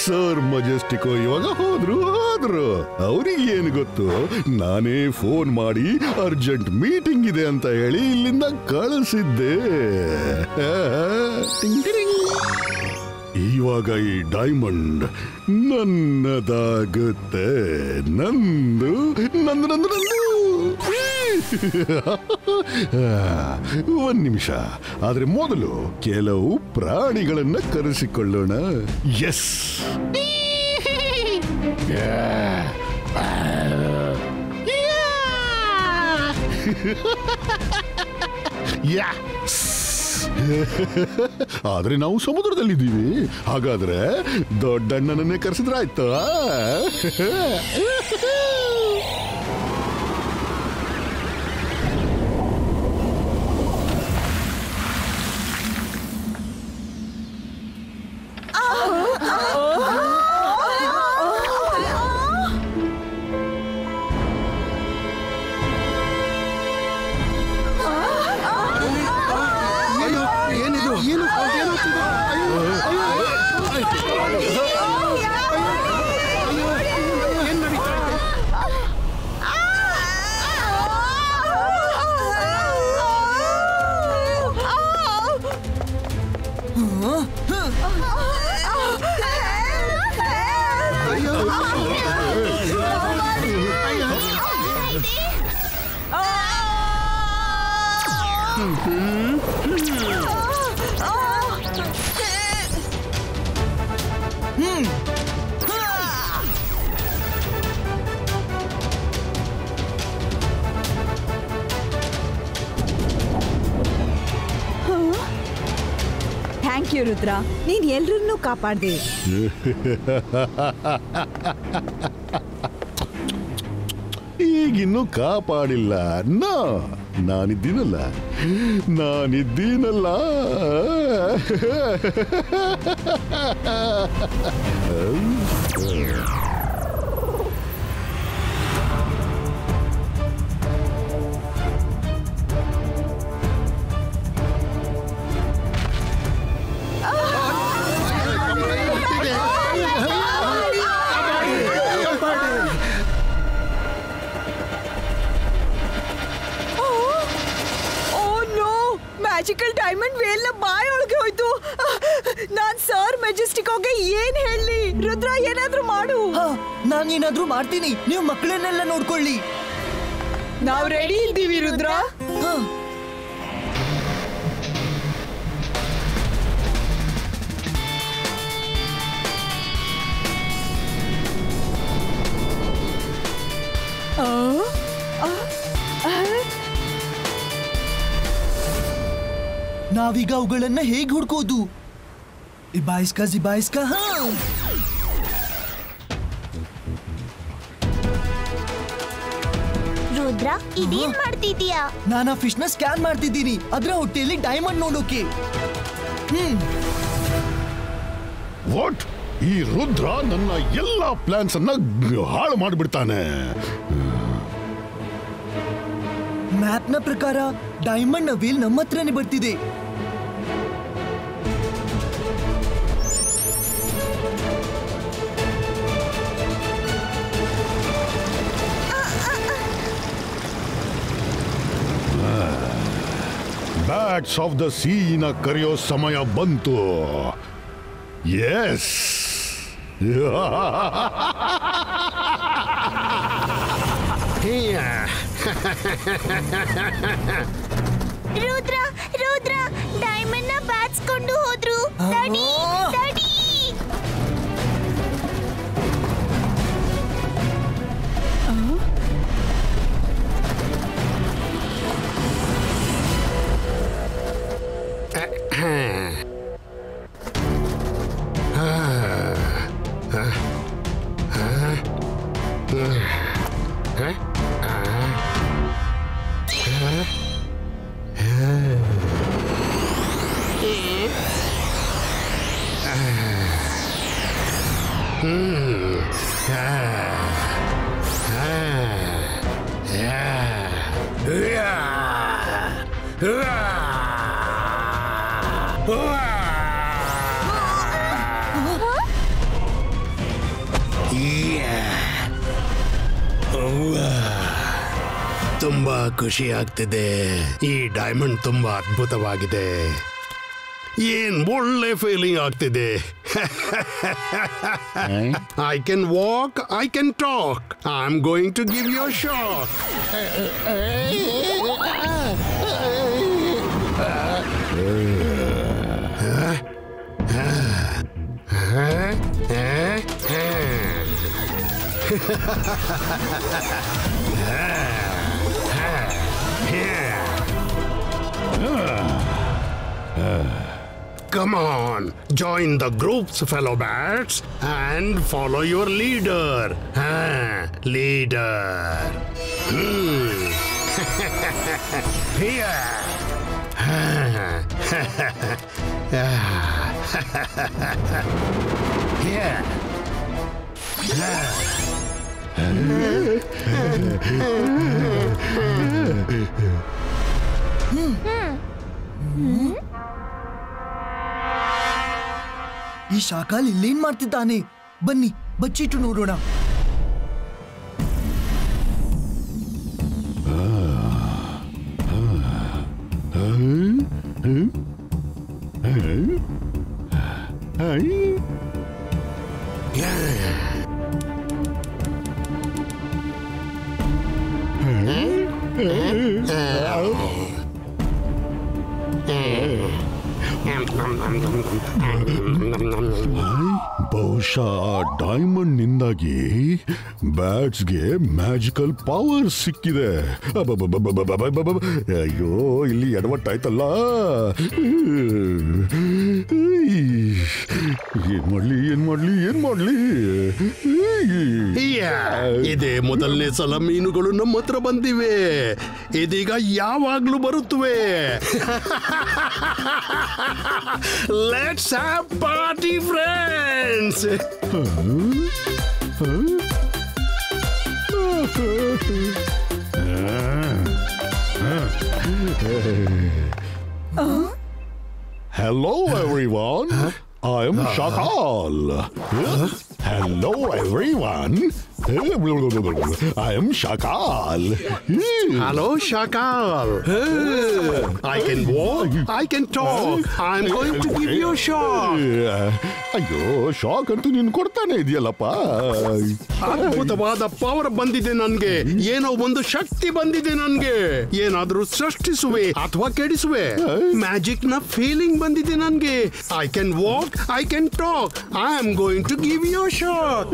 S3: ಸರ್ ಮೆಜೆಸ್ಟಿಕೋ ಇವಾಗ ಹೋದ್ರು. ಅವ್ರಿಗೆ ಏನು ಗೊತ್ತು, ನಾನೇ ಫೋನ್ ಮಾಡಿ ಅರ್ಜೆಂಟ್ ಮೀಟಿಂಗ್ ಇದೆ ಅಂತ ಹೇಳಿ ಇಲ್ಲಿಂದ ಕಳಿಸಿದ್ದೆ. ಇವಾಗ ಈ ಡೈಮಂಡ್ ನನ್ನದಾಗುತ್ತೆ. ನಂದು ನಂದು ನಂದು ನಂದು. ಒಂದ್ ನಿಮಿಷ, ಆದ್ರೆ ಮೊದಲು ಕೆಲವು ಪ್ರಾಣಿಗಳನ್ನ ಕರೆಸಿಕೊಳ್ಳೋಣ. ಎಸ್, ಆದ್ರೆ ನಾವು ಸಮುದ್ರದಲ್ಲಿದ್ದೀವಿ. ಹಾಗಾದ್ರೆ ದೊಡ್ಡಣ್ಣನನ್ನೇ ಕರೆಸಿದ್ರಾಯ್ತಾ?
S6: ಥ್ಯಾಂಕ್ ಯು ರುದ್ರ, ನೀನ್ ಎಲ್ರನ್ನೂ ಕಾಪಾಡ್ದೆ.
S3: ಈಗಿನ್ನೂ ಕಾಪಾಡಿಲ್ಲ. ನಾನಿದ್ದೀನಲ್ಲ.
S6: ಮ್ಯಾಜಿಕಲ್ ಡೈಮಂಡ್ ವೇಲ್ನ ಬಾಯೊಳಗೆ ಹೋಯ್ತು. ನಾನ್ ಸರ್ ಮೆಜೆಸ್ಟಿಕೋಗೆ ಏನ್ ಹೇಳಿ? ರುದ್ರ, ಏನಾದ್ರೂ ಮಾಡು.
S4: ನಾನೇನಾದ್ರೂ ಮಾಡ್ತೀನಿ, ನೀವು ಮಕ್ಕಳನ್ನೆಲ್ಲ ನೋಡ್ಕೊಳ್ಳಿ.
S6: ನಾವ್ ರೆಡಿ ಇದ್ದೀವಿ ರುದ್ರ.
S4: ನಾವೀಗ ಅವುಗಳನ್ನ ಹೇಗೆ ಹುಡ್ಕೋದು? ಜಿಬಾಯಿಸ್ಕ.
S5: ರುದ್ರ, ಇದೇನ್ ಮಾಡ್ತಿದೀಯಾ?
S4: ನಾನು ಆ ಫಿಶ್ ನ ಸ್ಕ್ಯಾನ್ ಮಾಡ್ತಿದ್ದೀನಿ, ಅದ್ರ ಹೊಟ್ಟೆಯಲ್ಲಿ ಡೈಮಂಡ್ ನೋಡೋಕೆ.
S3: ವಾಟ್? ಈ ರುದ್ರ ನನ್ನ ಎಲ್ಲಾ ಪ್ಲಾನ್ಸ್ ಅನ್ನ ಹಾಳು ಮಾಡಿಬಿಡ್ತಾನೆ.
S4: ಮ್ಯಾಪ್ ನ ಪ್ರಕಾರ ಡೈಮಂಡ್ ನ ವೀಲ್ ನಮ್ಮ ಹತ್ರನೇ ಬರ್ತಿದೆ.
S3: ಬ್ಯಾಟ್ಸ್ ಆಫ್ ದ ಸೀನ ಕರೆಯೋ ಸಮಯ ಬಂತು. ಎಸ್
S5: ರುದ್ರ ರುದ್ರ ಡೈಮಂಡ್ ನ ಬಾಚ್ಕೊಂಡು ಹೋದ್ರು. ಡ್ಯಾಡಿ ಡ್ಯಾಡಿ
S8: ತುಂಬಾ ಖುಷಿ ಆಗ್ತಿದೆ. ಈ ಡೈಮಂಡ್ ತುಂಬಾ ಅದ್ಭುತವಾಗಿದೆ. ಏನ್ ಒಳ್ಳೆ ಫೀಲಿಂಗ್ ಆಗ್ತಿದೆ. I can walk, I can talk. I am going to give you a shock. Come on, join the groups, fellow bats, and follow your leader. Leader. Here. Here.
S4: ಈ ಶಾಕಾಲ್ ಇಲ್ಲೇನ್ ಮಾಡ್ತಿದ್ದಾನೆ? ಬನ್ನಿ ಬಚ್ಚಿಟ್ಟು ನೋಡೋಣ.
S3: ಬಹುಶಃ ಡೈಮಂಡ್ ನಿಂದಾಗಿ ಬ್ಯಾಟ್ಸ್ಗೆ ಮ್ಯಾಜಿಕಲ್ ಪವರ್ ಸಿಕ್ಕಿದೆ. ಅಯ್ಯೋ, ಇಲ್ಲಿ ಎಡವಟ್ಟಾಯ್ತಲ್ಲ. ಏನ್ ಮಾಡ್ಲಿ?
S8: ಇದೇ ಮೊದಲನೇ ಸಲ ಮೀನುಗಳು ನಮ್ಮ ಹತ್ರ ಬಂದಿವೆ. ಇದೀಗ ಯಾವಾಗ್ಲೂ ಬರುತ್ತವೆ. Let's have party friends.
S3: Hello everyone. I am Shakal. Hello everyone. I am Shakal.
S8: Hello Shakal. I can walk, I can talk. I'm going to give you a shock.
S3: ಅಯ್ಯೋ, ಶಾಕ್ ಅಂತೂ ನೀನು ಕೊಡ್ತಾನೆ ಇದೆಯಲ್ಲಪ್ಪ.
S8: ಅದ್ಭುತವಾದ ಪವರ್ ಬಂದಿದೆ ನನ್ಗೆ. ಏನೋ ಒಂದು ಶಕ್ತಿ ಬಂದಿದೆ ನನ್ಗೆ. ಏನಾದ್ರೂ ಸೃಷ್ಟಿಸುವೆ ಅಥವಾ ಕೆಡಿಸುವೆ. ಮ್ಯಾಜಿಕ್ ನ ಫೀಲಿಂಗ್ ಬಂದಿದೆ ನನ್ಗೆ. I can walk, I can talk. I am going to give you a shock.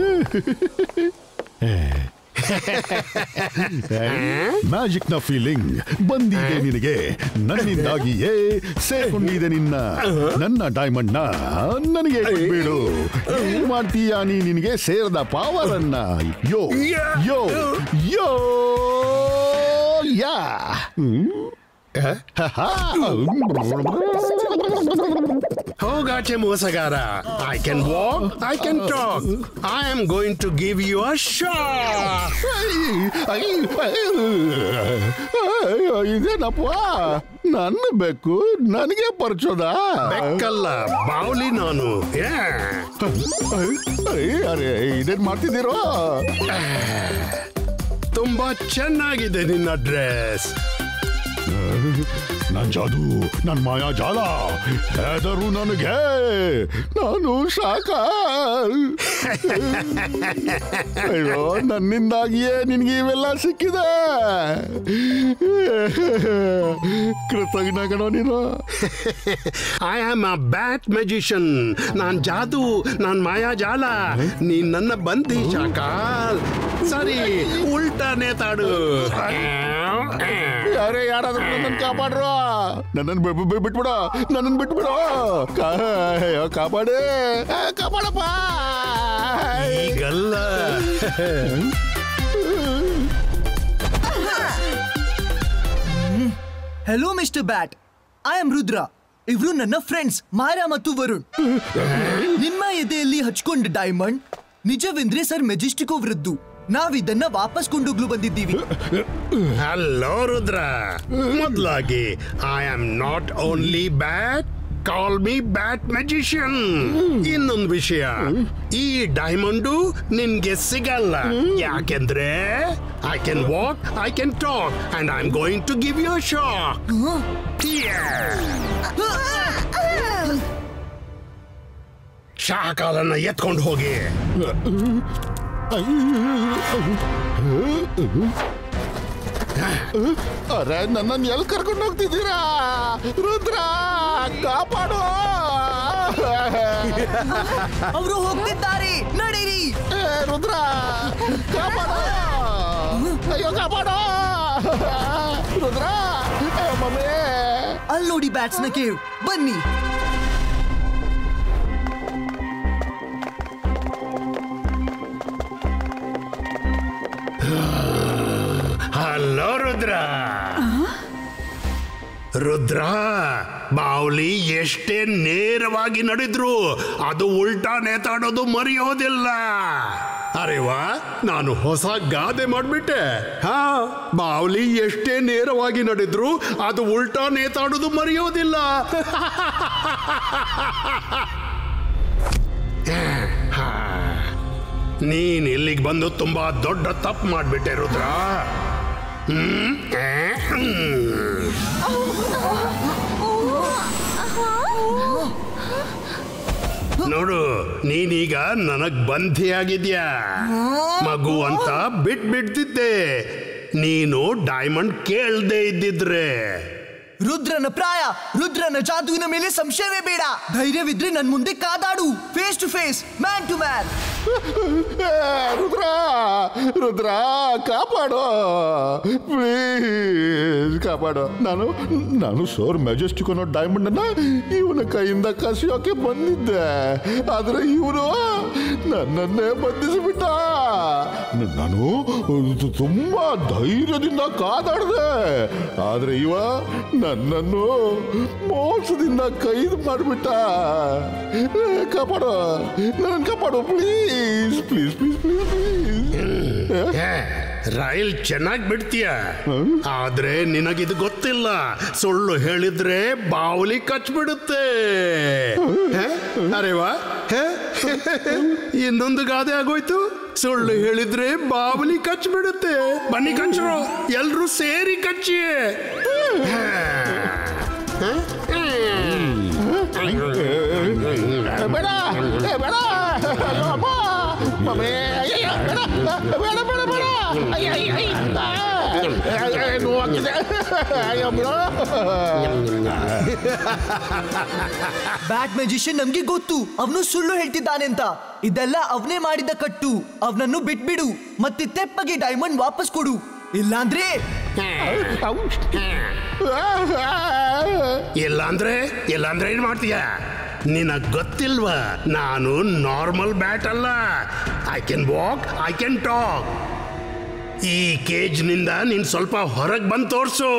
S3: Magic ನ ಫೀಲಿಂಗ್ ಬಂದಿದೆ ನಿನಗೆ. ನನ್ನಿಂದಾಗಿಯೇ ಸೇರ್ಕೊಂಡಿದೆ ನನ್ನ ಡೈಮಂಡ್ ನ ನನಗೆ ಬಿಡು. ಏನ್ ಮಾಡ್ತೀಯ ನೀ ನಿನಗೆ ಸೇರಿದ ಪವರ್ ಅನ್ನ? Yo yo yo yeah.
S8: ಹೋಗಾಚೆ ಮೋಸಗಾರ. I can walk, I can talk, I am going to give you a shock.
S3: ಇದೇನಪ್ಪ, ನನ್ನ ಬೆಕ್ಕು ನನಗೆ ಪರಿಚೋದ?
S8: ಬೆಕ್ಕಲ್ಲ, ಬಾವಲಿ ನಾನು.
S3: ಅರೆ ಇದೇನ್ ಮಾಡ್ತಿದ್ದೀರೋ?
S8: ತುಂಬಾ ಚೆನ್ನಾಗಿದೆ ನಿನ್ನ ಡ್ರೆಸ್.
S3: ನನ್ ಜಾದು, ನನ್ ಮಾಯಾ ಜಾಲ, ಹೆದರು ನನಗೆ, ನಾನು ಶಾಕ. ಅಯ್ಯೋ, ನನ್ನಿಂದಾಗಿಯೇ ನಿನ್ಗೆ ಇವೆಲ್ಲ ಸಿಕ್ಕಿದೆ. ಕೃತಜ್ಞ ಕಣೋ ನೀನು.
S8: I am a bat magician. ನಾನ್ ಜಾದು, ನಾನ್ ಮಾಯಾ ಜಾಲ. ನೀನ್ ನನ್ನ ಬಂದಿ ಶಾಕಾಲ್. ಸರಿ, ಉಲ್ಟಾ ನೇತಾಡು.
S3: ಯಾರೇ ಯಾರಾದ್ರೂ ನನ್ನನ್ನು ಕಾಪಾಡ್ರು. ನನ್ನನ್ನು ಬಿಟ್ಬಿಡ, ನನ್ನನ್ನು ಬಿಟ್ಬಿಡ. ಕಾಪಾಡೇ, ಕಾಪಾಡಪ್ಪ.
S8: ಈಗಲ್ಲ.
S4: Hello mister bat, I am Rudra. ಇವ್ರು ನನ್ನ ಫ್ರೆಂಡ್ಸ್ ಮಾಯಾ ಮತ್ತು ವರುಣ್. ನಿಮ್ಮ ಎದೆಯಲ್ಲಿ ಹಚ್ಕೊಂಡ ಡೈಮಂಡ್ ನಿಜವೆಂದ್ರೆ ಸರ್ ಮೆಜೆಸ್ಟಿಕ್ ಅವರದ್ದು. ನಾವಿದನ್ನ ವಾಪಸ್ ಕೊಂಡೋಗ್ಲು ಬಂದಿದ್ದೀವಿ.
S8: ಹಲೋ ರುದ್ರ. ಮೊದಲಾಗಿ I am not only bat, call me bat magician. ಇನ್ನೊಂದು ವಿಷಯ, ಈ ಡೈಮಂಡು ನಿನ್ಗೆ ಸಿಗಲ್ಲ. ಯಾಕೆಂದ್ರೆ I can walk, I can talk, and I am going to give you a shock. ಶಾಕಾಲನ್ನ ಎತ್ಕೊಂಡು ಹೋಗಿ.
S3: ಅರೆ, ನನ್ನನ್ನು ಎಲ್ಲಿ ಕರ್ಕೊಂಡು ಹೋಗ್ತಿದ್ದೀರಾ? ರುದ್ರ, ಕಾಪಾಡು.
S4: ಅವರು ಹೋಗ್ತಿದ್ದಾರೆ, ನಡೀರಿ.
S3: ರುದ್ರ, ಕಾಪಾಡು. ಅಯ್ಯೋ, ಕಾಪಾಡು. ರುದ್ರ, ಮಮ್ಮಿ.
S4: ಅಲ್ಲಿ ನೋಡಿ ಬ್ಯಾಟ್ಸ್ನ ಕೇವ್, ಬನ್ನಿ.
S8: ಹಲೋ ರುದ್ರ. ರುದ್ರ, ಬಾವ್ಲಿ ಎಷ್ಟೇ ನೇರವಾಗಿ ನಡೆದ್ರು ಅದು ಉಲ್ಟಾ ನೇತಾಡೋದು ಮರೆಯೋದಿಲ್ಲ. ಅರೆ ವಾ, ನಾನು ಹೊಸ ಗಾದೆ ಮಾಡ್ಬಿಟ್ಟೆ. ಹಾ, ಬಾವ್ಲಿ ಎಷ್ಟೇ ನೇರವಾಗಿ ನಡೆದ್ರು ಅದು ಉಲ್ಟಾ ನೇತಾಡೋದು ಮರೆಯೋದಿಲ್ಲ. ನೀನ್ ಇಲ್ಲಿಗೆ ಬಂದು ತುಂಬಾ ದೊಡ್ಡ ತಪ್ಪು ಮಾಡ್ಬಿಟ್ಟೆ ರುದ್ರ. ನೋಡು, ನೀನೀಗ ನನಗ್ ಬಂಧಿಯಾಗಿದ್ಯಾ. ಮಗು ಅಂತ ಬಿಟ್ಬಿಡ್ತಿದ್ದೆ ನೀನು ಡೈಮಂಡ್ ಕೇಳ್ದೆ ಇದ್ದಿದ್ರೆ.
S4: ರುದ್ರನ ಪ್ರಾಯ, ರುದ್ರನ ಜಾದುವಿನ ಮೇಲೆ ಸಂಶಯವೇ ಬೇಡ. ಧೈರ್ಯವಿದ್ರೆ ನನ್ ಮುಂದೆ ಕಾದಾಡು. Face to face, man to man.
S3: Rudra, Rudra, ಕಾಪಾಡು ಪ್ಲೀಸ್, ಕಾಪಾಡು. ನಾನು ಸರ್ ಮೆಜೆಸ್ಟಿಕ್ ಅನ್ನೋ ಡೈಮಂಡ್ ಅನ್ನ ಇವನ ಕೈಯಿಂದ ಕಸಿಯೋಕೆ ಬಂದಿದ್ದೆ. ಆದ್ರೆ ಇವನು ನನ್ನನ್ನೇ ಬಂಧಿಸಿಬಿಟ್ಟ. ನಾನು ತುಂಬಾ ಧೈರ್ಯದಿಂದ ಕಾದಾಡಿದೆ. ಆದ್ರೆ ಇವ ನನ್ನನ್ನು ಮೋಸದಿಂದ ಕೈದು ಮಾಡಿಬಿಟ್ಟ. ಕಾಪಾಡು, ನನ್ನ ಕಾಪಾಡು please, please, please, please, please.
S8: Rail ಚೆನ್ನಾಗಿ ಬಿಡ್ತೀಯ, ಆದ್ರೆ ನಿನಗಿದು ಗೊತ್ತಿಲ್ಲ. ಸುಳ್ಳು ಹೇಳಿದ್ರೆ ಬಾವಲಿ ಕಚ್ಬಿಡುತ್ತೆ. ಅರೆ ವಾ, ಇನ್ನೊಂದು ಗಾದೆ ಆಗೋಯ್ತು. ಸುಳ್ಳು ಹೇಳಿದ್ರೆ ಬಾವಲಿ ಕಚ್ಬಿಡುತ್ತೆ. ಬನ್ನಿ ಕಚ್ಚರು, ಎಲ್ರು ಸೇರಿ ಕಚ್ಚಿ.
S3: ಬೇಡ, ಬೇಡ, ಮಮ್ಮಿ, ಬೇಡ, ಬೇಡ, ಬೇಡ.
S4: ಬ್ಯಾಟ್ ಮ್ಯಾಜಿಷಿಯನ್ ನಮ್ಗೆ ಗೊತ್ತು ಅವನು ಸುಳ್ಳು ಹೇಳ್ತಿದ್ದಾನೆ ಅಂತ. ಇದೆಲ್ಲ ಅವನೇ ಮಾಡಿದ ಕಟ್ಟು. ಅವನನ್ನು ಬಿಟ್ಬಿಡು, ಮತ್ತೆ ತೆಪ್ಪಗೆ ಡೈಮಂಡ್ ವಾಪಸ್ ಕೊಡು. ಇಲ್ಲಾಂದ್ರೆ
S8: ಇಲ್ಲಾಂದ್ರೆ ಏನ್ ಮಾಡ್ತೀಯ? ನಿನಗ್ ಗೊತ್ತಿಲ್ವಾ, ನಾನು ನಾರ್ಮಲ್ ಬ್ಯಾಟ್ ಅಲ್ಲ. I can walk, I can talk. ಈ ಕೇಜ್ನಿಂದ ನೀನ್ ಸ್ವಲ್ಪ ಹೊರಗೆ ಬಂದು ತೋರ್ಸು.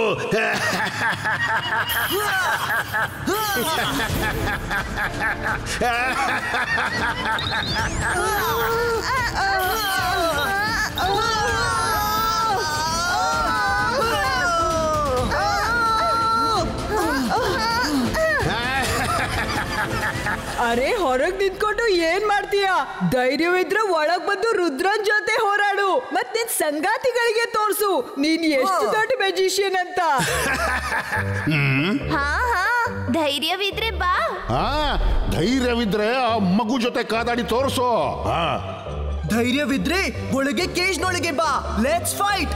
S6: ಅರೆ ಹೊರಗ್ ನಿಂತ್ಕೊಂಡು ಏನ್ ಮಾಡ್ತೀಯಾ? ಧೈರ್ಯವಿದ್ರೆ ಒಳಗ್ ಬಂದು ರುದ್ರನ್ ಜೊತೆ ಹೋರಾಡು, ಮತ್ ನಿನ್ ಸಂಗಾತಿಗಳಿಗೆ ತೋರ್ಸು ನೀನ್ ಎಷ್ಟು ದೊಡ್ಡ ಮ್ಯಾಜಿಷಿಯನ್ ಅಂತ.
S5: ಹಾ ಧೈರ್ಯವಿದ್ರೆ ಬಾ.
S3: ಧೈರ್ಯವಿದ್ರೆ ಆ ಮಗು ಜೊತೆ ಕಾದಾಡಿ ತೋರಿಸೋ.
S4: ಧೈರ್ಯವಿದ್ರೆ ಒಳಗೆ ಕೇಜ್ನೊಳಗೆ ಬಾ. Let's fight.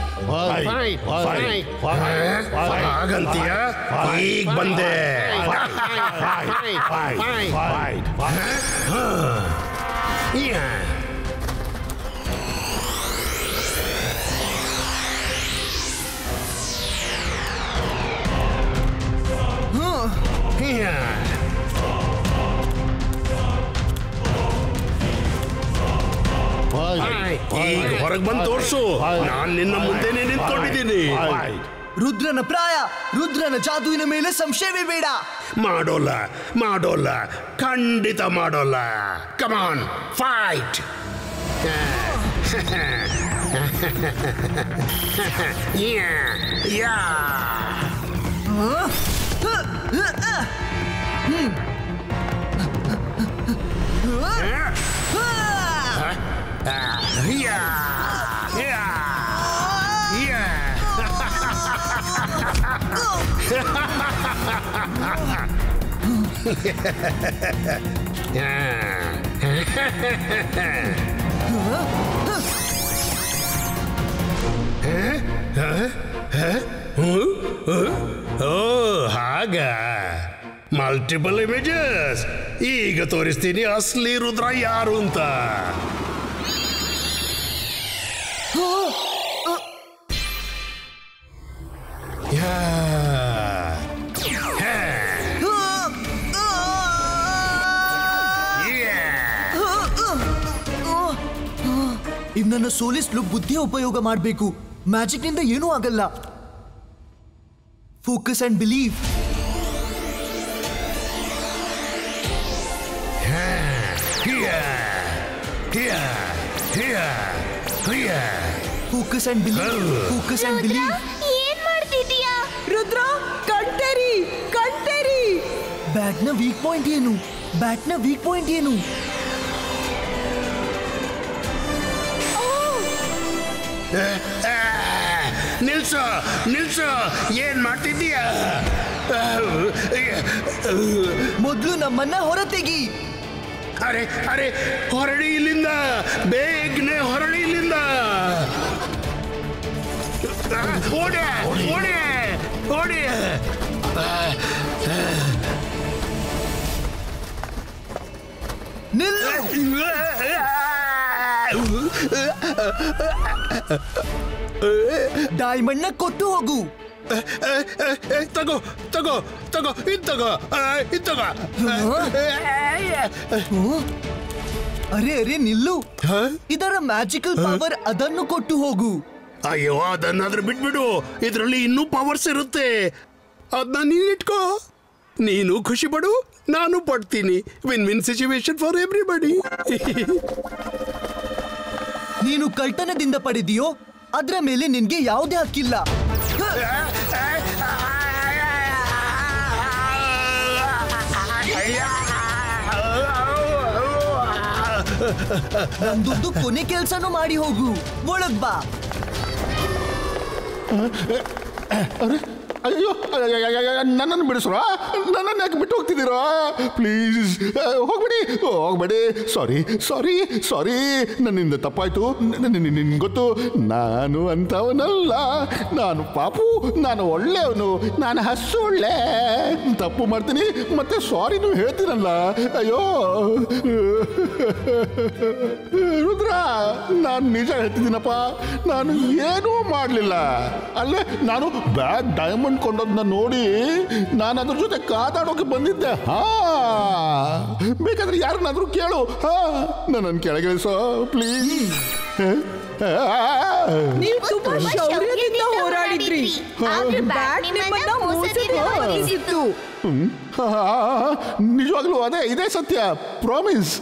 S8: ಹಾಗಂತೀಯ? ಈಗ ಬಂದೆ. ಈಗ ಹೊರಗೆ ಬಂದು ತೋರ್ಸು, ನಾನು ನಿನ್ನ ಮುಂದೆನೆ ನಿಂತ್ಕೊಂಡಿದ್ದೀನಿ.
S4: ರುದ್ರನ ಪ್ರಾಯ, ರುದ್ರನ ಜಾದುವಿನ ಮೇಲೆ ಸಂಶಯವೇ ಬೇಡ.
S8: ಮಾಡೋಲ್ಲ, ಖಂಡಿತ ಮಾಡೋಲ್ಲ. ಕಮಾನ್ ಫೈಟ್. ಹಾಗ ಮಲ್ಟಿಪಲ್ ಇಮೇಜಸ್. ಈಗ ತೋರಿಸ್ತೀನಿ ಅಸಲಿ ರುದ್ರ ಯಾರು ಅಂತ.
S4: ಇವನನ್ನು ಸೋಲಿಸಲು ಬುದ್ಧಿಯ ಉಪಯೋಗ ಮಾಡಬೇಕು. ಮ್ಯಾಜಿಕ್ ನಿಂದ ಏನೂ ಆಗಲ್ಲ. Focus and believe. Focus and believe. Focus and believe.
S5: ಏನ್ ಮಾಡ್ತಿದೀಯಾ?
S6: ರುದ್ರ ಕಣ್ತೇರಿ.
S4: ಬ್ಯಾಟ್ನ ವೀಕ್ ಪಾಯಿಂಟ್ ಏನು?
S8: ನಿಲ್ಸು, ಏನ್ ಮಾಡ್ತಿದ್ದೀಯ?
S4: ಮೊದಲು ನಮ್ಮನ್ನ ಹೊರತೆಗಿ.
S8: ಅರೆ ಹೊರಡಿ ಇಲ್ಲಿಂದ, ಬೇಗನೆ ಹೊರಡಿ ಇಲ್ಲಿಂದ. ಓಡಿ.
S4: ಡೈಮಂಡ್ ನ ಕೊಟ್ಟು ಹೋಗು.
S8: ತಗೋ
S4: ಅರೆ ನಿಲ್ಲು. ಇದರ ಮ್ಯಾಜಿಕಲ್ ಪವರ್, ಅದನ್ನು ಕೊಟ್ಟು ಹೋಗು.
S8: ಅಯ್ಯೋ, ಅದನ್ನಾದ್ರೂ ಬಿಟ್ಬಿಡು. ಇದರಲ್ಲಿ ಇನ್ನೂ ಪವರ್ಸ್ ಇರುತ್ತೆ. ಅದನ್ನ ನೀನಿಟ್ಕೋ. ನೀನು ಖುಷಿ ಪಡು, ನಾನು ಪಡ್ತೀನಿ. Win situation for everybody.
S4: ನೀನು ಕಳ್ತನದಿಂದ ಪಡೆದಿಯೋ ಅದರ ಮೇಲೆ ನಿನ್ಗೆ ಯಾವುದೇ ಹಕ್ಕಿಲ್ಲ. ನಮ್ದು ಕೊನೆ ಕೆಲ್ಸನೂ ಮಾಡಿ ಹೋಗು. ಒಳಗ್ ಬಾ.
S3: ಅಯ್ಯೋ, ನನ್ನನ್ನು ಬಿಡಿಸ್ರೋ. ನನ್ನನ್ನು ಯಾಕೆ ಬಿಟ್ಟು ಹೋಗ್ತಿದ್ದೀರೋ? ಪ್ಲೀಸ್ ಹೋಗ್ಬೇಡಿ. ಸಾರಿ, ನನ್ನಿಂದ ತಪ್ಪಾಯ್ತು. ನಿನ್ಗೆ ಗೊತ್ತು, ನಾನು ಅಂತವನಲ್ಲ. ನಾನು ಪಾಪು, ನಾನು ಒಳ್ಳೆಯವನು, ನಾನು ಒಳ್ಳೆ. ತಪ್ಪು ಮಾಡ್ತೀನಿ ಮತ್ತೆ ಸಾರಿನೂ ಹೇಳ್ತೀನಲ್ಲ. ಅಯ್ಯೋ ರುದ್ರ, ನಾನು ನಿಜ ಹೇಳ್ತಿದ್ದೀನಪ್ಪ. ನಾನು ಏನೂ ಮಾಡಲಿಲ್ಲ. ಅಲ್ಲೇ ನಾನು ಬ್ಯಾಗ್ ಡೈಮಂಡ್ ಕೊಂಡೋದನ್ನ ನೋಡಿ ನಾನು ಅದ್ರ ಜೊತೆ ಕಾದಾಡೋಕೆ ಬಂದಿದ್ದೆ. ಬೇಕಾದ್ರೆ ಯಾರನ್ನಾದ್ರೂ ಕೇಳು. ನನ್ನನ್ನು ಕೆಳಗಿಳಿಸೋ ಪ್ಲೀಸ್.
S6: ನೀವು ತುಂಬಾ ಶೌರ್ಯದಿಂದ ಹೋರಾಡಿದ್ರಿ. ಆದ್ರೆ ಬ್ಯಾಟ್ ನಿಮ್ಮನ್ನ ಮೋಸದಿಂದ ಹೊರಡಿಸಿತ್ತು.
S3: ನಿಜವಾಗ್ಲೂ ಇದೇ ಸತ್ಯ. ಪ್ರಾಮಿಸ್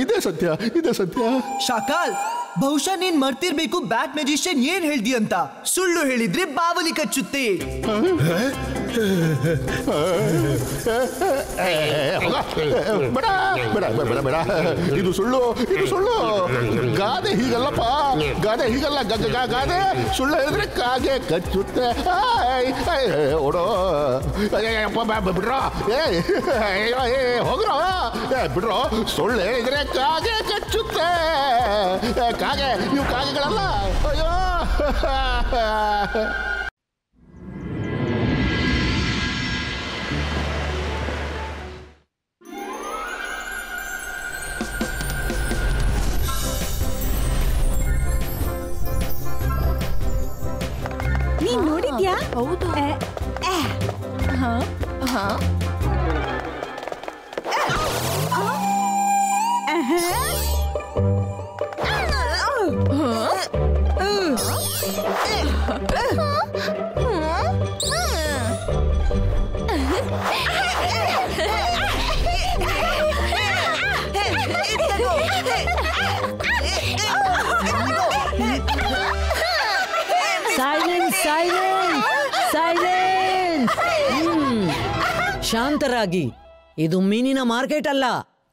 S3: ಇದೇ ಸತ್ಯ.
S4: ಶಾಕಾಲ್, ಬಹುಶಃ ನೀನ್ ಮರ್ತಿರ್ಬೇಕು ಬ್ಯಾಟ್ ಮ್ಯಾಜಿಷಿಯನ್ ಏನ್ ಹೇಳ್ದಿ ಅಂತ. ಸುಳ್ಳು ಹೇಳಿದ್ರೆ ಬಾವಲಿ ಕಚ್ಚುತ್ತೆ.
S3: ಬೇಡ, ಇದು ಸುಳ್ಳು. ಗಾದೆ ಹೀಗಲ್ಲಪ್ಪ, ಗಾದೆ ಸುಳ್ಳು ಹೇಳಿದ್ರೆ ಕಾಗೆ ಕಚ್ಚುತ್ತೆ. ಓಡೋ ಬಿಡ್ರೋ, ಹೋಗ್ರೋ, ಬಿಡ್ರೋ. ಸುಳ್ಳು ಹೇಳಿದ್ರೆ ಕಾಗೆ ಕಚ್ಚುತ್ತೆ. ಕಾಗೆ, ನೀವು ಕಾಗೆಗಳಲ್ಲ. ಅಯ್ಯೋ.
S6: ನೀನ್ ನೋಡಿದ್ಯಾ?
S5: ಹೌದು.
S7: ಶಾಂತರಾಗಿ. ಇದು ಮೀನಿನ ಮಾರ್ಕೆಟ್ ಅಲ್ಲ,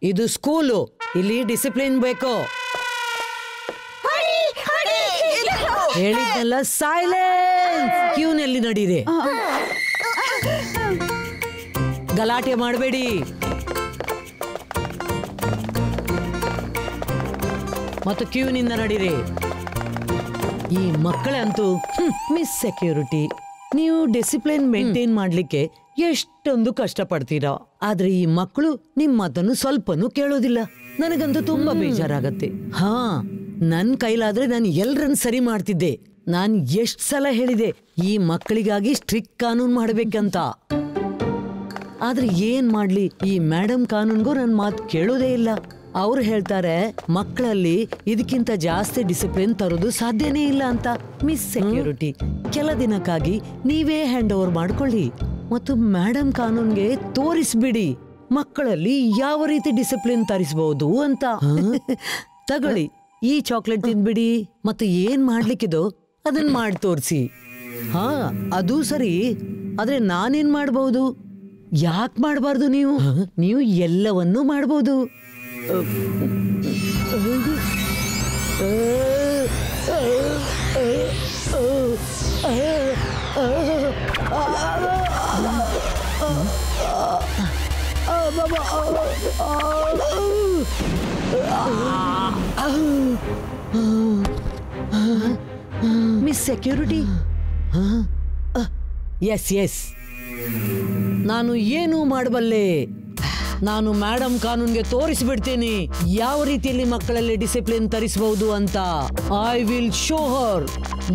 S7: ಇದು ಸ್ಕೂಲು. ಇಲ್ಲಿ ಡಿಸಿಪ್ಲಿನ್ ಬೇಕು. ಹೇಳಿದ್ನಲ್ಲ, ಸೈಲೆನ್ಸ್. ಕ್ಯೂನಲ್ಲಿ ನಡೀರಿ. ಗಲಾಟೆ ಮಾಡಬೇಡಿ. ಮತ್ತು ಕ್ಯೂನಿಂದ ನಡೀರಿ. ಈ ಮಕ್ಕಳಂತೂ ಮಿಸ್ ಸೆಕ್ಯೂರಿಟಿ. ನೀವು ಡಿಸಿಪ್ಲಿನ್ ಮೇಂಟೈನ್ ಮಾಡ್ಲಿಕ್ಕೆ ಎಷ್ಟೊಂದು ಕಷ್ಟಪಡ್ತೀರಾ, ಆದ್ರೆ ಈ ಮಕ್ಕಳು ನಿಮ್ಮ ಮಾತನ್ನು ಸ್ವಲ್ಪನೂ ಕೇಳೋದಿಲ್ಲ. ನನಗಂತೂ ತುಂಬಾ ಬೇಜಾರಾಗತ್ತೆ. ನನ್ ಕೈಲಾದ್ರೆ ನಾನು ಎಲ್ಲರನ್ನ ಸರಿ ಮಾಡ್ತಿದ್ದೆ. ನಾನ್ ಎಷ್ಟ್ ಸಲ ಹೇಳಿದೆ ಈ ಮಕ್ಕಳಿಗಾಗಿ ಸ್ಟ್ರಿಕ್ಟ್ ಕಾನೂನು ಮಾಡ್ಬೇಕಂತ. ಆದ್ರೆ ಏನ್ ಮಾಡ್ಲಿ, ಈ ಮೇಡಮ್ ಕಾನೂನ್ಗೂ ನನ್ ಮಾತು ಕೇಳೋದೇ ಇಲ್ಲ. ಅವ್ರು ಹೇಳ್ತಾರೆ ಮಕ್ಕಳಲ್ಲಿ ಇದಕ್ಕಿಂತ ಜಾಸ್ತಿ ಡಿಸಿಪ್ಲಿನ್ ತರೋದು ಸಾಧ್ಯನೇ ಇಲ್ಲ ಅಂತ. ಮಿಸ್ ಸೆಕ್ಯೂರಿಟಿ, ಕೆಲ ದಿನಕ್ಕಾಗಿ ನೀವೇ ಹ್ಯಾಂಡ್ ಓವರ್ ಮಾಡ್ಕೊಳ್ಳಿ ಮತ್ತು ಮೇಡಮ್ ಕಾನೂನ್ಗೆ ತೋರಿಸ್ಬಿಡಿ ಮಕ್ಕಳಲ್ಲಿ ಯಾವ ರೀತಿ ಡಿಸಿಪ್ಲಿನ್ ತರಿಸಬಹುದು ಅಂತ. ತಗೊಳ್ಳಿ, ಈ ಚಾಕ್ಲೇಟ್ ತಿಂದ್ಬಿಡಿ ಮತ್ತು ಏನ್ ಮಾಡ್ಲಿಕ್ಕಿದೋ ಅದನ್ನ ಮಾಡಿ ತೋರಿಸಿ. ಅದು ಸರಿ, ಆದ್ರೆ ನಾನೇನ್ ಮಾಡ್ಬಹುದು? ಯಾಕೆ ಮಾಡಬಾರ್ದು? ನೀವು ಎಲ್ಲವನ್ನೂ ಮಾಡ್ಬೋದು. ಮಿಸ್ ಸೆಕ್ಯೂರಿಟಿ, ಎಸ್, ನಾನು ಏನೂ ಮಾಡಬಲ್ಲೆ. ನಾನು ಮೇಡಮ್ ಕಾನೂನ್ಗೆ ತೋರಿಸ್ಬಿಡ್ತೀನಿ ಯಾವ ರೀತಿಯಲ್ಲಿ ಮಕ್ಕಳಲ್ಲಿ ಡಿಸಿಪ್ಲಿನ್ ತರಿಸಬಹುದು ಅಂತ. ಐ ವಿಲ್ ಶೋ ಹರ್.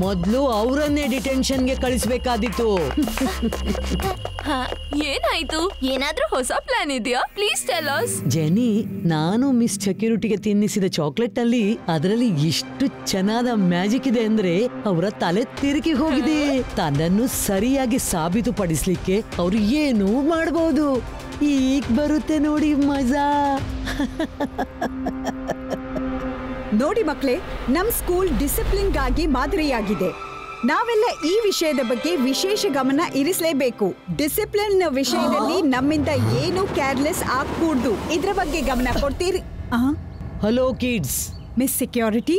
S7: ಮೊದ್ಲು ಅವರನ್ನೇ ಡಿಟೆನ್ಷನ್ಗೆ ಕಳಿಸ್ಬೇಕಾದಿತ್ತು.
S5: ಏನಾಯ್ತು? ಏನಾದ್ರೂ ಹೊಸ ಪ್ಲಾನ್ ಇದೆಯಾ? Please tell us.
S7: ಜೆನಿ, ನಾನು ಮಿಸ್ ಸೆಕ್ಯೂರಿಟಿಗೆ ತಿನ್ನಿಸಿದ ಚಾಕ್ಲೇಟ್ ಅಲ್ಲಿ ಅದರಲ್ಲಿ ಎಷ್ಟು ಚೆನ್ನಾದ ಮ್ಯಾಜಿಕ್ ಇದೆ ಅಂದ್ರೆ ಅವರ ತಲೆ ತಿರುಗಿ ಹೋಗಿದೆ. ತನ್ನನ್ನು ಸರಿಯಾಗಿ ಸಾಬೀತುಪಡಿಸ್ಲಿಕ್ಕೆ ಅವರು ಏನೂ ಮಾಡಬಹುದು. ಈಗ ಬರುತ್ತೆ ನೋಡಿ ಮಜಾ.
S6: ನೋಡಿ ಮಕ್ಕಳೇ, ನಮ್ ಸ್ಕೂಲ್ ಡಿಸಿಪ್ಲಿನ್ಗಾಗಿ ಮಾದರಿಯಾಗಿದೆ. ನಾವೆಲ್ಲ ಈ ವಿಷಯದ ಬಗ್ಗೆ ವಿಶೇಷ ಗಮನ ಇರಿಸಲೇಬೇಕು. ಡಿಸಿಪ್ಲಿನ್ ವಿಷಯದಲ್ಲಿ ನಮ್ಮಿಂದ ಏನು ಕೇರ್ಲೆಸ್ ಆಗ್ಕೂಡ್ದು. ಇದ್ರ ಬಗ್ಗೆ ಗಮನ ಕೊಡ್ತೀರಿ?
S7: Hello kids.
S6: ಮಿಸ್ ಸೆಕ್ಯೂರಿಟಿ,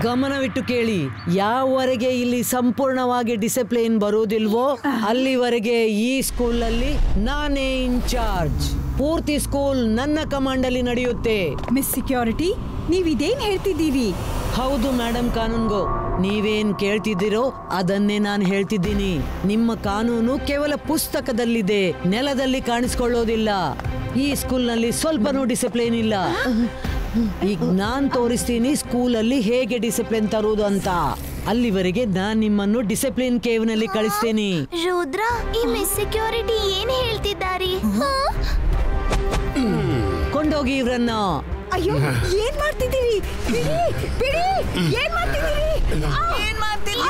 S7: ಗಮನವಿಟ್ಟು ಕೇಳಿ. ಯಾವವರೆಗೆ ಇಲ್ಲಿ ಸಂಪೂರ್ಣವಾಗಿ ಡಿಸಿಪ್ಲಿನ್ ಬರುವುದಿಲ್ವೋ ಅಲ್ಲಿವರೆಗೆ ಈ ಸ್ಕೂಲಲ್ಲಿ ನಾನೇ ಇನ್ಚಾರ್ಜ್. ಪೂರ್ತಿ ಸ್ಕೂಲ್ ನನ್ನ ಕಮಾಂಡ್ ಅಲ್ಲಿ ನಡೆಯುತ್ತೆ.
S6: ಮಿಸ್ ಸೆಕ್ಯೂರಿಟಿ, ನೀವ್ ಇದೇನ್ ಹೇಳ್ತಿದ್ದೀರಿ?
S7: ಹೌದು ಮೇಡಮ್ ಕಾನೂನ್ಗೋ. ನೀವೇನ್ ಕೇಳ್ತಿದ್ದೀರೋ ಅದನ್ನೇ ನಾನು ಹೇಳ್ತಿದ್ದೀನಿ. ನಿಮ್ಮ ಕಾನೂನು ಕೇವಲ ಪುಸ್ತಕದಲ್ಲಿದೆ, ನೆಲದಲ್ಲಿ ಕಾಣಿಸ್ಕೊಳ್ಳೋದಿಲ್ಲ. ಈ ಸ್ಕೂಲ್ನಲ್ಲಿ ಸ್ವಲ್ಪನೂ ಡಿಸಿಪ್ಲಿನ್ ಇಲ್ಲ. ಈಗ ನಾನ್ ತೋರಿಸ್ತೀನಿ ಸ್ಕೂಲಲ್ಲಿ ಹೇಗೆ ಡಿಸಿಪ್ಲಿನ್ ತರುವುದು ಅಂತ. ಅಲ್ಲಿವರೆಗೆ ನಾನ್ ನಿಮ್ಮನ್ನು ಡಿಸಿಪ್ಲಿನ್ ಕೇವ್ ನಲ್ಲಿ ಕಳಿಸ್ತೀನಿ.
S5: ರುದ್ರ, ಈ ಮಿಸ್ ಸೆಕ್ಯೂರಿಟಿ ಏನ್ ಹೇಳ್ತಿದ್ದಾರೆ?
S7: ಕೊಂಡೋಗಿ ಇವ್ರನ್ನ.
S6: ಅಯ್ಯೋ ಏನ್ ಮಾಡ್ತಿದ್ದೀರಿ? ಬಿಡಿ ಬಿಡಿ, ಏನ್ ಮಾಡ್ತಿದ್ದೀರಿ? ಏನ್ ಮಾಡ್ತಿದ್ದೀರಿ?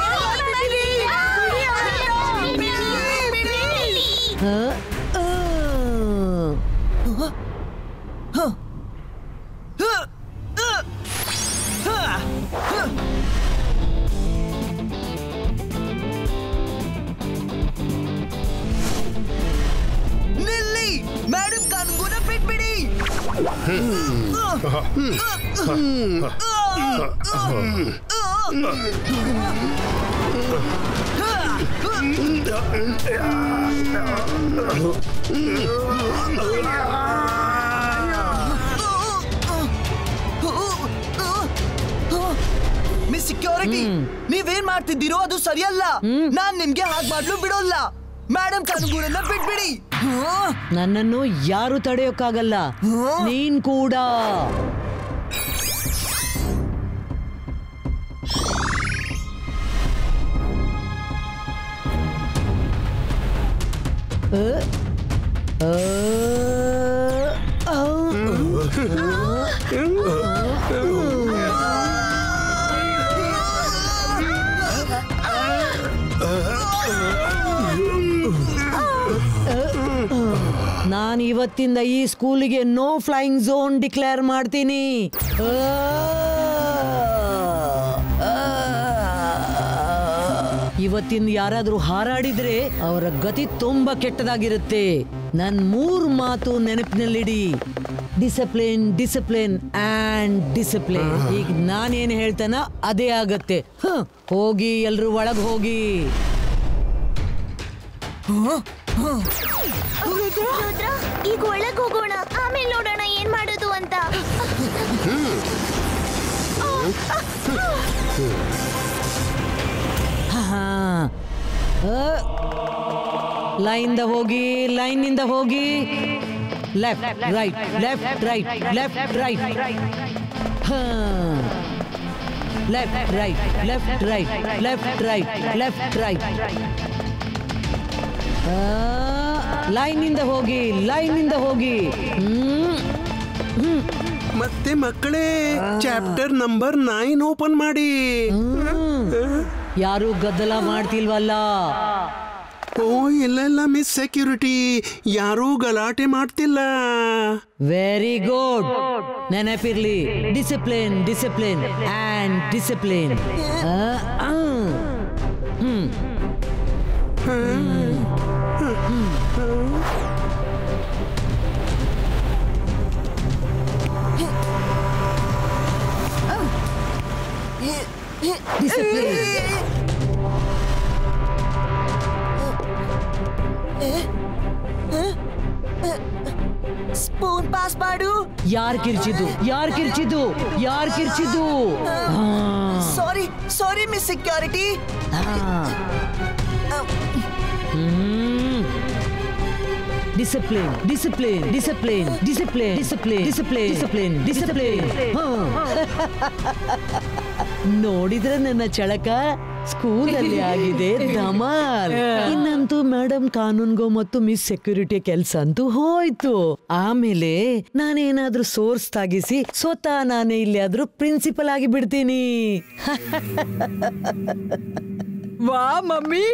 S4: ನಿಲ್ಲಿ, ಮೇಡಮ್ ಕಾನೂನ ಬಿಟ್ಬಿಡಿ. ಮಿಸ್ ಸೆಕ್ಯೂರಿಟಿ, ನೀವೇನ್ ಮಾಡ್ತಿದ್ದೀರೋ ಅದು ಸರಿಯಲ್ಲ. ನಾನ್ ನಿಮ್ಗೆ ಹಾಗೆ ಮಾಡ್ಲು ಬಿಡೋಲ್ಲ. ಮೇಡಮ್ ಕಾನೂನನ್ನ ಬಿಟ್ಬಿಡಿ.
S7: ನನ್ನನ್ನು ಯಾರು ತಡೆಯೋಕ್ಕಾಗಲ್ಲ, ನೀನ್ ಕೂಡ. ನಾನು ಇವತ್ತಿಂದ ಈ ಸ್ಕೂಲಿಗೆ ನೋ ಫ್ಲೈಯಿಂಗ್ ಝೋನ್ ಡಿಕ್ಲೇರ್ ಮಾಡ್ತೀನಿ. ಇವತ್ತಿಂದ ಯಾರಾದ್ರೂ ಹಾರಾಡಿದ್ರೆ ಅವರ ಗತಿ ತುಂಬಾ ಕೆಟ್ಟದಾಗಿರುತ್ತೆ. ನನ್ 3 ಮಾತು ನೆನಪಿನಲ್ಲಿಡಿ: ಡಿಸಿಪ್ಲಿನ್, ಡಿಸಿಪ್ಲಿನ್ ಅಂಡ್ ಡಿಸಿಪ್ಲಿನ್. ಈಗ ನಾನೇನು ಹೇಳ್ತಾನ ಅದೇ ಆಗತ್ತೆ. ಹೋಗಿ, ಎಲ್ರು ಒಳಗ್ ಹೋಗಿ.
S5: ರುದ್ರ, ಈಗ ಒಳಗ್ ಹೋಗೋಣ, ಆಮೇಲೆ ನೋಡೋಣ ಏನ್ ಮಾಡೋದು ಅಂತ.
S7: ಲೈನ್ ಹೋಗಿ, ಲೈನಿಂದ ಹೋಗಿ. Left right, left right, left right. Left right, left right, left right, left right. ಲೈನಿಂದ ಹೋಗಿ, ಲೈನಿಂದ ಹೋಗಿ.
S8: ಮತ್ತೆ ಮಕ್ಕಳೇ, ಚಾಪ್ಟರ್ ನಂಬರ್ 9 ಓಪನ್ ಮಾಡಿ.
S7: ಯಾರು ಗದ್ದಲ ಮಾಡ್ತಿಲ್ವಲ್ಲ?
S8: ಓ ಇಲ್ಲ ಇಲ್ಲ ಮಿಸ್ ಸೆಕ್ಯೂರಿಟಿ, ಯಾರೂ ಗಲಾಟೆ ಮಾಡ್ತಿಲ್ಲ.
S7: Very good. ನೆನಪಿರ್ಲಿ, discipline, discipline and discipline. Discipline.
S4: Spoon pass ಮಾಡು.
S7: ಯಾರ್ ಕಿರ್ಚಿದ್ದು? ಯಾರ್ ಕಿರ್ಚಿದ್ದು? ಯಾರ್ ಕಿರ್ಚಿದ್ದು?
S4: Sorry sorry miss security.
S7: Discipline, discipline, discipline, discipline, discipline, discipline, discipline, discipline. ನೋಡಿದ್ರೆ ನನ್ನ ಚಳಕ ಸ್ಕೂಲಲ್ಲಿ ಆಗಿದೆ ಧಮಾಲ್. ಇನ್ನಂತೂ ಮೇಡಮ್ ಕಾನೂನ್ಗೋ ಮತ್ತು ಮಿಸ್ ಸೆಕ್ಯೂರಿಟಿ ಕೆಲ್ಸ ಅಂತೂ ಹೋಯ್ತು. ಆಮೇಲೆ ನಾನೇನಾದ್ರೂ ಸೋರ್ಸ್ ತಾಗಿಸಿ ಸ್ವತಃ ನಾನೇ ಇಲ್ಲಿ ಆದ್ರೂ ಪ್ರಿನ್ಸಿಪಲ್ ಆಗಿ ಬಿಡ್ತೀನಿ.
S6: ವಾ ಮಮ್ಮಿ,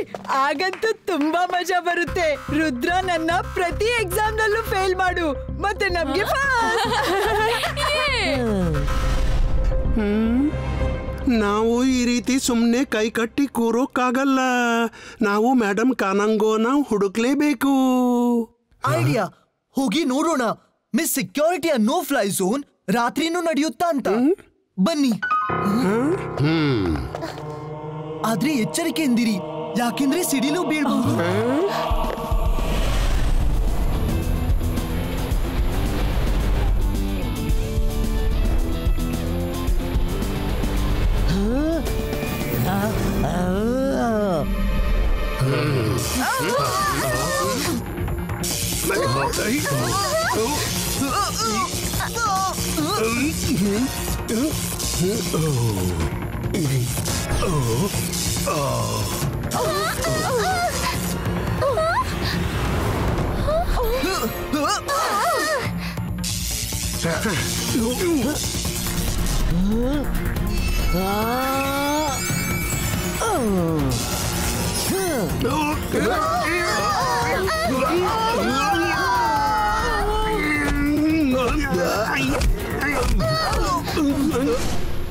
S6: ಆಗಂತೂ ತುಂಬಾ ಮಜಾ ಬರುತ್ತೆ. ರುದ್ರ ನನ್ನ ಪ್ರತಿ ಎಕ್ಸಾಮ್ ನಲ್ಲೂ ಫೇಲ್ ಮಾಡು, ಮತ್ತೆ ನಮ್ಗೆ
S8: ನಾವು ಈ ರೀತಿ ಸುಮ್ಮನೆ ಕೈ ಕಟ್ಟಿ ಕೂರೋಕ್ಕಾಗಲ್ಲ. ನಾವು ಮೇಡಮ್ ಕಾನಂಗೋನ ಹುಡುಕ್ಲೇಬೇಕು.
S4: ಐಡಿಯಾ, ಹೋಗಿ ನೋಡೋಣ ಮಿಸ್ ಸೆಕ್ಯೂರಿಟಿಯ ನೋ ಫ್ಲೈ ಝೋನ್ ರಾತ್ರಿನೂ ನಡೆಯುತ್ತಾ ಅಂತ. ಬನ್ನಿ. ಆದ್ರೆ ಎಚ್ಚರಿಕೆಯಿಂದಿರಿ, ಯಾಕೆಂದ್ರೆ ಸಿಡಿಲು ಬೀಳ್ಬಹುದು.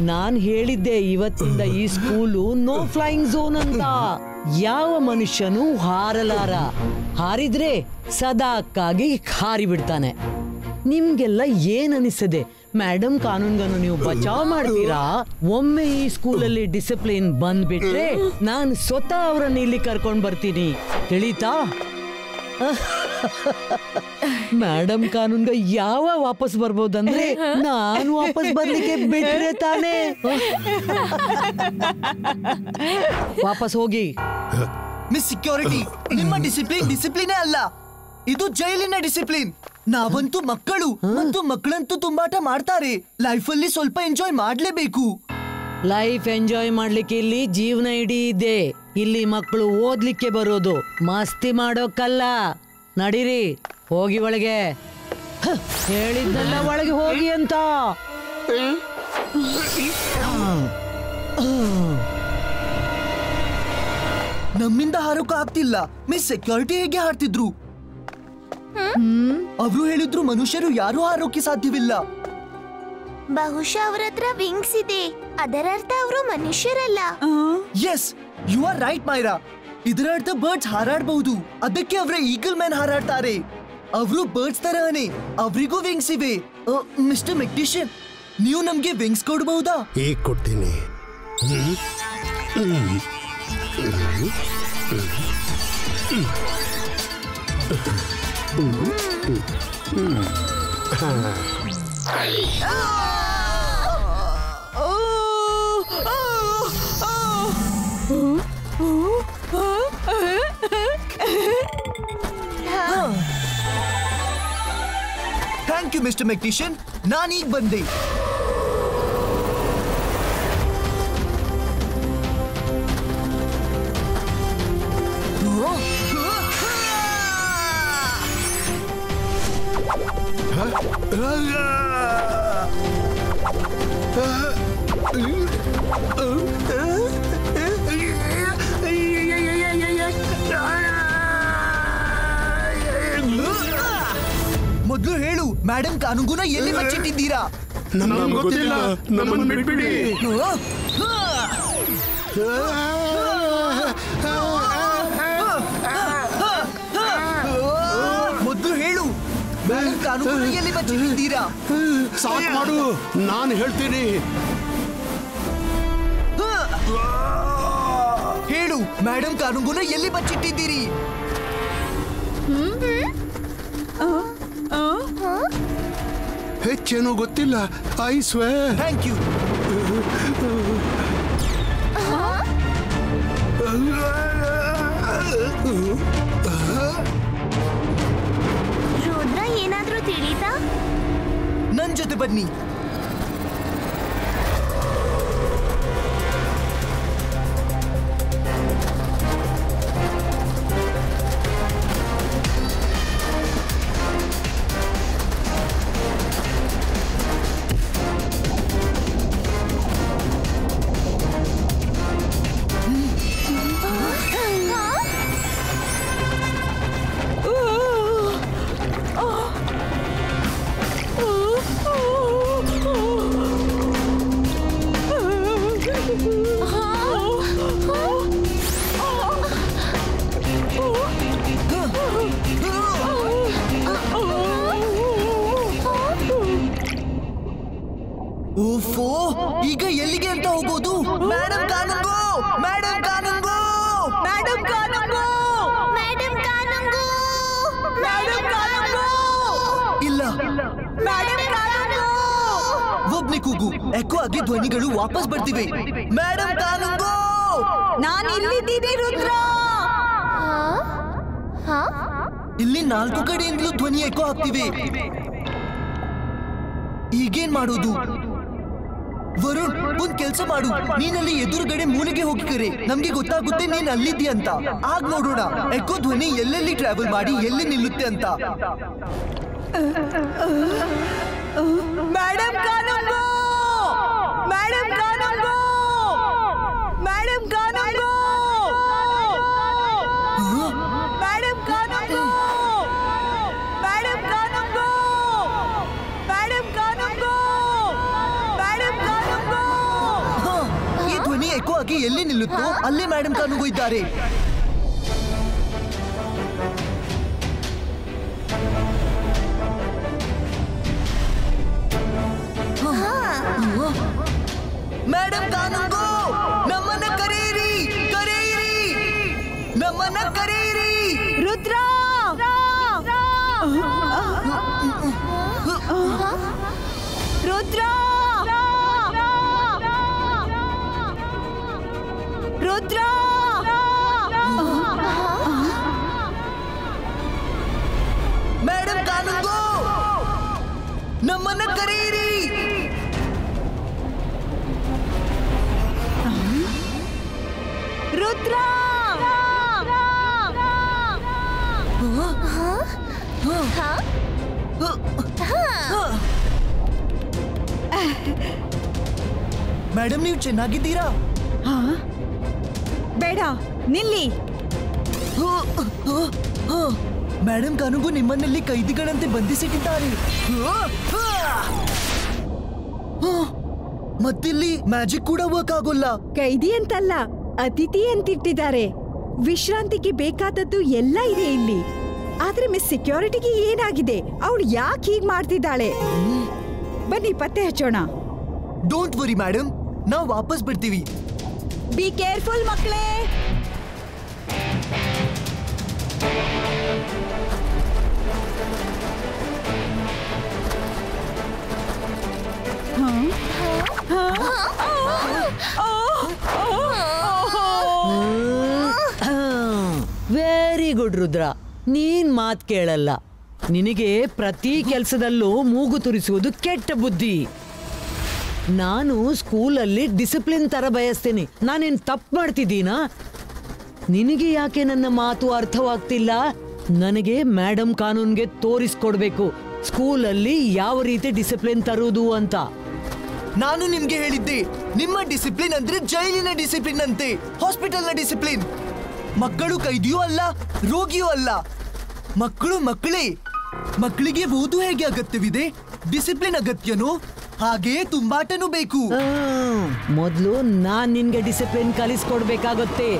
S7: ನಾನ್ ಹೇಳಿದ್ದೆ ಇವತ್ತಿಂದ ಈ ಸ್ಕೂಲು ನೋ ಫ್ಲೈಯಿಂಗ್ ಝೋನ್ ಅಂತ. ಯಾವ ಮನುಷ್ಯನು ಹಾರಲಾರ, ಹಾರಿದ್ರೆ ಸದಾಕ್ಕಾಗಿ ಹಾರಿ ಬಿಡ್ತಾನೆ. ನಿಮ್ಗೆಲ್ಲ ಏನ್ ಅನಿಸ್ತದೆ? ಮೇಡಮ್ ಕಾನೂನ್ಗನ್ನು ನೀವು ಬಚಾವ್ ಮಾಡ್ತೀರಾ? ಒಮ್ಮೆ ಈ ಸ್ಕೂಲಲ್ಲಿ ಡಿಸಿಪ್ಲಿನ್ ಬಂದ್ಬಿಟ್ರೆ ನಾನು ಸ್ವತಃ ಅವರನ್ನ ಇಲ್ಲಿ ಕರ್ಕೊಂಡ್ ಬರ್ತೀನಿ, ತಿಳಿತಾ? ಮೇಡಮ್ ಕಾನೂನ್ಗ ಯಾವ ವಾಪಸ್ ಬರ್ಬೋದಂದ್ರೆ ನಾನು ವಾಪಸ್ ಬರ್ಲಿಕ್ಕೆ ಬಿಟ್ರೆ ತಾನೇ. ವಾಪಸ್ ಹೋಗಿ.
S4: ಮಿಸ್ ಸೆಕ್ಯೂರಿಟಿ, ನಿಮ್ಮ ಡಿಸಿಪ್ಲಿನೇ ಅಲ್ಲ, ಇದು ಜೈಲಿನ ಡಿಸಿಪ್ಲಿನ್. ನಾವಂತೂ ಮಕ್ಕಳು ಮತ್ತು ಮಕ್ಕಳಂತೂ ತುಂಬಾಟ ಮಾಡ್ತಾರೆ. ಲೈಫಲ್ಲಿ ಸ್ವಲ್ಪ ಎಂಜಾಯ್ ಮಾಡ್ಲೇಬೇಕು.
S7: ಲೈಫ್ ಎಂಜಾಯ್ ಮಾಡ್ಲಿಕ್ಕೆ ಇಲ್ಲಿ ಜೀವನ ಇಡೀ ಇದೆ. ಇಲ್ಲಿ ಮಕ್ಕಳು ಓದ್ಲಿಕ್ಕೆ ಬರೋದು, ಮಸ್ತಿ ಮಾಡೋಕ್ಕಲ್ಲ. ನಡೀರಿ, ಹೋಗಿ ಒಳಗೆ. ಹೇಳಿದ್ನಲ್ಲ ಒಳಗೆ ಹೋಗಿ ಅಂತ.
S4: ನಮ್ಮಿಂದ ಹಾರೋಕ ಆಗ್ತಿಲ್ಲ. ಮಿಸ್ ಸೆಕ್ಯೂರಿಟಿ ಹೇಗೆ ಹಾರ್ತಿದ್ರು? ಅವರು ಹೇಳಿದ್ರು ಮನುಷ್ಯರು ಯಾರು ಹಾರೋಕೆ ಸಾಧ್ಯವಿಲ್ಲ.
S5: ಬಹುಶಃ ಅವರ ಹತ್ರ ವಿಂಗ್ಸ್ ಇದೆ, ಅದರರ್ಥ ಅವರು ಮನುಷ್ಯರಲ್ಲ.
S4: Yes, you are right Myra. ಇದರ ಅರ್ಥ ಬರ್ಡ್ಸ್ ಹಾರಾಡಬಹುದು. ಅದಕ್ಕೆ ಅವರ ಈಗಲ್ ಮ್ಯಾನ್ ಹಾರಾಡ್ತಾರೆ. ಅವರು ಬರ್ಡ್ಸ್ ತರಹನೇ, ಅವರಿಗೂ ವಿಂಗ್ಸ್ ಇವೆ. ಮಿಸ್ಟರ್ ಮೆಕ್ಟಿಷಿಯನ್, ನೀವು ನಮ್ಗೆ ವಿಂಗ್ಸ್ ಕೊಡಬಹುದಾ?
S8: ಈಗ ಕೊಡ್ತೀನಿ.
S4: ಥ್ಯಾಂಕ್ ಯು ಮಿಸ್ಟರ್ ಮೆಕ್ಟಿಷಿಯನ್, ನಾನೀಗ ಬಂದೆ. ಮೊದಲು ಹೇಳು, ಮೇಡಮ್ ಕಾನೂನುನ ಎಲ್ಲಿ ಬಚ್ಚಿಟ್ಟಿದ್ದೀರಾ?
S8: ನಮಗೆ ಗೊತ್ತಿಲ್ಲ, ನಮ್ಮನ್ನು ಬಿಟ್ಬಿಡಿ.
S4: ಮೊದಲು ಹೇಳು, ಮೇಡಮ್ ಕಾನೂನುನ ಎಲ್ಲಿ ಬಚ್ಚಿಟ್ಟಿದ್ದೀರಾ?
S8: ಸಾಕು ಮಾಡು, ನಾನು ಹೇಳ್ತೀನಿ.
S4: ಹೇಳು, ಮೇಡಮ್ ಕಾನೂನುನ ಎಲ್ಲಿ ಬಚ್ಚಿಟ್ಟಿದ್ದೀರಿ?
S8: ಹೆಚ್ಚೇನೂ ಗೊತ್ತಿಲ್ಲ. I swear.
S4: Thank you.
S5: Rudra ಏನಾದ್ರೂ ತಿಳಿತಾ?
S4: ನನ್ ಜೊತೆ ಬನ್ನಿ. ಓಫೋ, ಈಗ ಎಲ್ಲಿಗೆ ಅಂತ ಹೋಗೋದು? ಮೇಡಮ್ ಕಾನೂನು, ಮೇಡಮ್ ಕಾನೂನು, ಮೇಡಮ್ ಕಾನೂನು,
S5: ಮೇಡಮ್ ಕಾನೂನು, ಮೇಡಮ್ ಕಾನೂನು.
S4: ಇಲ್ಲ,
S5: ಮೇಡಮ್ ಕಾನೂನು.
S4: ಒಬ್ನೇ ಕೂಗು, ಎಕೋ ಆಗಿ ಧ್ವನಿಗಳು ವಾಪಸ್ ಬರ್ತಿವೆ. ಮೇಡಮ್ ಕಾನೂನು,
S6: ನಾನು ಇಲ್ಲಿದ್ದೀನಿ ರುದ್ರ.
S4: ಇಲ್ಲಿ 4 ಕಡೆಯಿಂದಲೂ ಧ್ವನಿ ಎಕೋ ಆಗ್ತಿವೆ. ಈಗೇನ್ ಮಾಡೋದು? ವರುಣ್, ಒಂದ್ ಕೆಲ್ಸ ಮಾಡು, ನೀನಲ್ಲಿ ಎದುರುಗಡೆ ಮೂಲೆಗೆ ಹೋಗಿ ಕರೆ. ನಮ್ಗೆ ಗೊತ್ತಾಗುತ್ತೆ ನೀನ್ ಅಲ್ಲಿದ್ಯಾ ಅಂತ. ಆಗ ನೋಡೋಣ ಎಕೋ ಧ್ವನಿ ಎಲ್ಲೆಲ್ಲಿ ಟ್ರಾವೆಲ್ ಮಾಡಿ ಎಲ್ಲಿ ನಿಲ್ಲುತ್ತೆ ಅಂತ.
S6: Madam Kanoongo madam Kanoongo madam Kanoongo madam Kanoongo madam Kanoongo madam Kanoongo madam Kanoongo
S4: ಈ ಧ್ವನಿ ಎಕೋ ಆಗಿ ಎಲ್ಲಿ ನಿಲ್ಲುತ್ತೋ ಅಲ್ಲೇ ಮೇಡಮ್ ಕಾನೂಂಗೋ ಇದ್ದಾರೆ. ಮೇಡಮ್ ಕಾನೂಂಗೋ ನಮ್ಮನ್ನ ಕರೆಯಿರಿ ಕರೆಯಿರಿ ನಮ್ಮನ್ನ ಕರೆಯಿರಿ.
S6: ರುದ್ರ ರುದ್ರ ರುದ್ರ
S4: ಮೇಡಮ್ ಕಾನೂಂಗೋ ನಮ್ಮನ್ನ ಕರೆಯಿರಿ.
S6: ರುದ್ರ
S4: ಮೇಡಮ್ ನೀವು ಚೆನ್ನಾಗಿದ್ದೀರಾ?
S6: ಬೇಡ ನಿಲ್ಲಿ.
S4: ಮೇಡಮ್ ಕಾನೂಂಗೋ ನಿಮ್ಮನ್ನಲ್ಲಿ ಕೈದಿಗಳಂತೆ ಬಂಧಿಸಿಟ್ಟಿದ್ದಾರೆ. ಮತ್ತಿಲ್ಲಿ ಮ್ಯಾಜಿಕ್ ಕೂಡ ವರ್ಕ್ ಆಗೋಲ್ಲ.
S6: ಕೈದಿ ಅಂತಲ್ಲ, ಅತಿಥಿ ಅಂತಿಟ್ಟಿದ್ದಾರೆ. ವಿಶ್ರಾಂತಿಗೆ ಬೇಕಾದದ್ದು ಎಲ್ಲ ಇದೆ ಇಲ್ಲಿ. ಆದ್ರೆ ಮಿಸ್ ಸೆಕ್ಯೂರಿಟಿಗೆ ಏನಾಗಿದೆ? ಅವಳು ಯಾಕೆ ಹೀಗ್ ಮಾಡ್ತಿದ್ದಾಳೆ? ಬನ್ನಿ ಪತ್ತೆ ಹಚ್ಚೋಣ.
S4: ಡೋಂಟ್ ವರಿ ಮೇಡಮ್, ನಾವು ವಾಪಸ್ ಬರ್ತೀವಿ.
S6: ಬಿ ಕೇರ್ಫುಲ್ ಮಕ್ಕಳೇ.
S7: ವೆರಿ ಗುಡ್ ರುದ್ರ, ನೀನ್ ಮಾತ್ ಕೇಳಲ್ಲ. ನಿನಗೆ ಪ್ರತಿ ಕೆಲಸದಲ್ಲೂ ಮೂಗು ತುರಿಸುವುದು ಕೆಟ್ಟ ಬುದ್ಧಿ. ನಾನು ಸ್ಕೂಲಲ್ಲಿ ಡಿಸಿಪ್ಲಿನ್ ತರ ಬಯಸ್ತೀನಿ. ನಾನೇನ್ ತಪ್ಪು ಮಾಡ್ತಿದ್ದೀನಾ? ನಿನಗೆ ಯಾಕೆ ನನ್ನ ಮಾತು ಅರ್ಥವಾಗ್ತಿಲ್ಲ? ನನಗೆ ಮೇಡಮ್ ಕಾನೂನ್ಗೆ ತೋರಿಸ್ಕೊಡ್ಬೇಕು ಸ್ಕೂಲಲ್ಲಿ ಯಾವ ರೀತಿ ಡಿಸಿಪ್ಲಿನ್ ತರುವುದು ಅಂತ.
S4: ನಾನು ನಿಮ್ಗೆ ಹೇಳಿದ್ದೆ, ನಿಮ್ಮ ಡಿಸಿಪ್ಲಿನ್ ಅಂದ್ರೆ ಜೈಲಿನ ಡಿಸಿಪ್ಲಿನ್ ಅಂತೆ, ಹಾಸ್ಪಿಟಲ್ನ ಡಿಸಿಪ್ಲಿನ್. ಮಕ್ಕಳು ಕೈದಿಯೂ ಅಲ್ಲ, ರೋಗಿಯೂ ಅಲ್ಲ. ಮಕ್ಕಳು ಮಕ್ಕಳೇ. ಮಕ್ಕಳಿಗೆ ಓದು ಹೇಗೆ ಅಗತ್ಯವಿದೆ, ಡಿಸಿಪ್ಲಿನ್ ಅಗತ್ಯನೋ ಹಾಗೆಯೇ ತುಂಬಾಟನೂ ಬೇಕು.
S7: ಮೊದಲು ನಾನ್ ನಿನ್ಗೆ ಡಿಸಿಪ್ಲಿನ್ ಕಲಿಸ್ಕೊಡ್ಬೇಕಾಗುತ್ತೆ.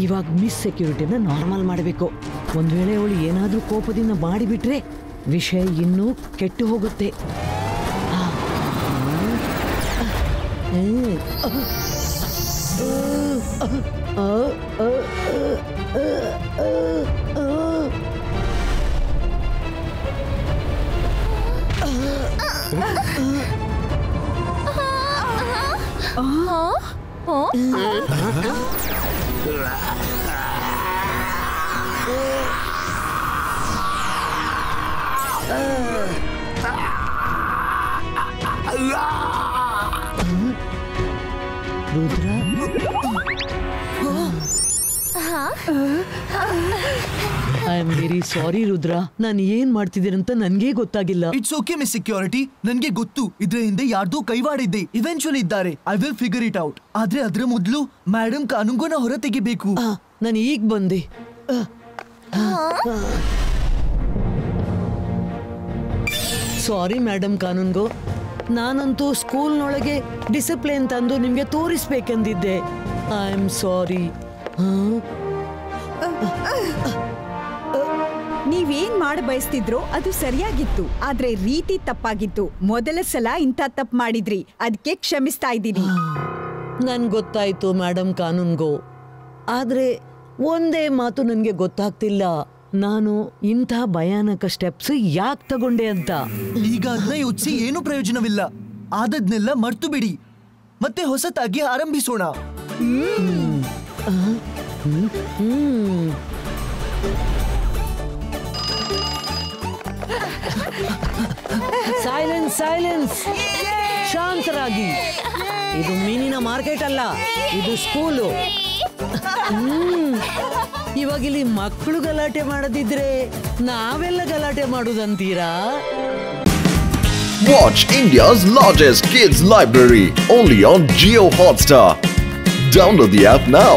S7: ಇವಾಗ ಮಿಸ್ ಸೆಕ್ಯೂರಿಟಿನ ನಾರ್ಮಲ್ ಮಾಡಬೇಕು. ಒಂದ್ ವೇಳೆ ಅವಳು ಏನಾದ್ರೂ ಕೋಪದಿಂದ ಮಾಡಿಬಿಟ್ರೆ ವಿಷಯ ಇನ್ನೂ ಕೆಟ್ಟು ಹೋಗುತ್ತೆ. Rudra, I am very sorry Rudra. ನಾನು ಏನ್ ಮಾಡ್ತಿದ್ದೀನಿ ಅಂತ ನನ್ಗೆ ಗೊತ್ತಾಗಿಲ್ಲ.
S4: ಇಟ್ಸ್ ಓಕೆ ಮಿಸ್ ಸೆಕ್ಯೂರಿಟಿ, ನನ್ಗೆ ಗೊತ್ತು ಇದ್ರ ಹಿಂದೆ ಯಾರ್ದೋ ಕೈವಾಡಿದೆ. ಇವೆಂಚುಲಿ ಇದ್ದಾರೆ. I will figure it out. ಆದ್ರೆ ಅದ್ರ ಮೊದಲು ಮೇಡಮ್ ಕಾನೂನುಗೋನ ಹೊರ ತೆಗಿಬೇಕು.
S7: ನಾನು ಈಗ ಬಂದೆ. ಸಾರಿ ಮೇಡಮ್ ಕಾನೂನ್ಗೋ, ನಾನಂತೂ ಸ್ಕೂಲ್ನೊಳಗೆ ಡಿಸಿಪ್ಲಿನ್ ತಂದು ನಿಮ್ಗೆ ತೋರಿಸ್ಬೇಕೆಂದಿದ್ದೆ. I am sorry.
S6: ನೀವೇನ್ ಮಾಡ ಬಯಸ್ತಿದ್ರೋ ಅದು ಸರಿಯಾಗಿತ್ತು, ಆದ್ರೆ ರೀತಿ ತಪ್ಪಾಗಿತ್ತು. ಮೊದಲ ಸಲ ಇಂಥ ತಪ್ಪು ಮಾಡಿದ್ರಿ, ಅದಕ್ಕೆ ಕ್ಷಮಿಸ್ತಾ ಇದ್ದೀನಿ.
S7: ನನ್ ಗೊತ್ತಾಯ್ತು ಮೇಡಮ್ ಕಾನೂನ್ಗೋ, ಆದ್ರೆ ಒಂದೇ ಮಾತು ನನ್ಗೆ ಗೊತ್ತಾಗ್ತಿಲ್ಲ, ನಾನು ಇಂಥ ಭಯಾನಕ ಸ್ಟೆಪ್ಸ್ ಯಾಕೆ ತಗೊಂಡೆ ಅಂತ.
S4: ಈಗ ಅದನ್ನ ಯೋಚಿಸಿ ಏನು ಪ್ರಯೋಜನವಿಲ್ಲ. ಆದದ್ನೆಲ್ಲ ಮರ್ತು ಬಿಡಿ, ಮತ್ತೆ ಹೊಸತಾಗಿ ಆರಂಭಿಸೋಣ.
S7: ಸೈಲೆನ್ಸ್ ಸೈಲೆನ್ಸ್, ಶಾಂತರಾಗಿ. ಇದು ಮೀನಿನ ಮಾರ್ಕೆಟ್ ಅಲ್ಲ, ಇದು ಸ್ಕೂಲು. ಇವಾಗ ಇಲ್ಲಿ ಮಕ್ಕಳು ಗಲಾಟೆ ಮಾಡದಿದ್ರೆ ನಾವೆಲ್ಲ ಗಲಾಟೆ ಮಾಡುದಂತೀರಾ?
S2: Watch India's largest kids library only on Jio Hotstar. Download the app now.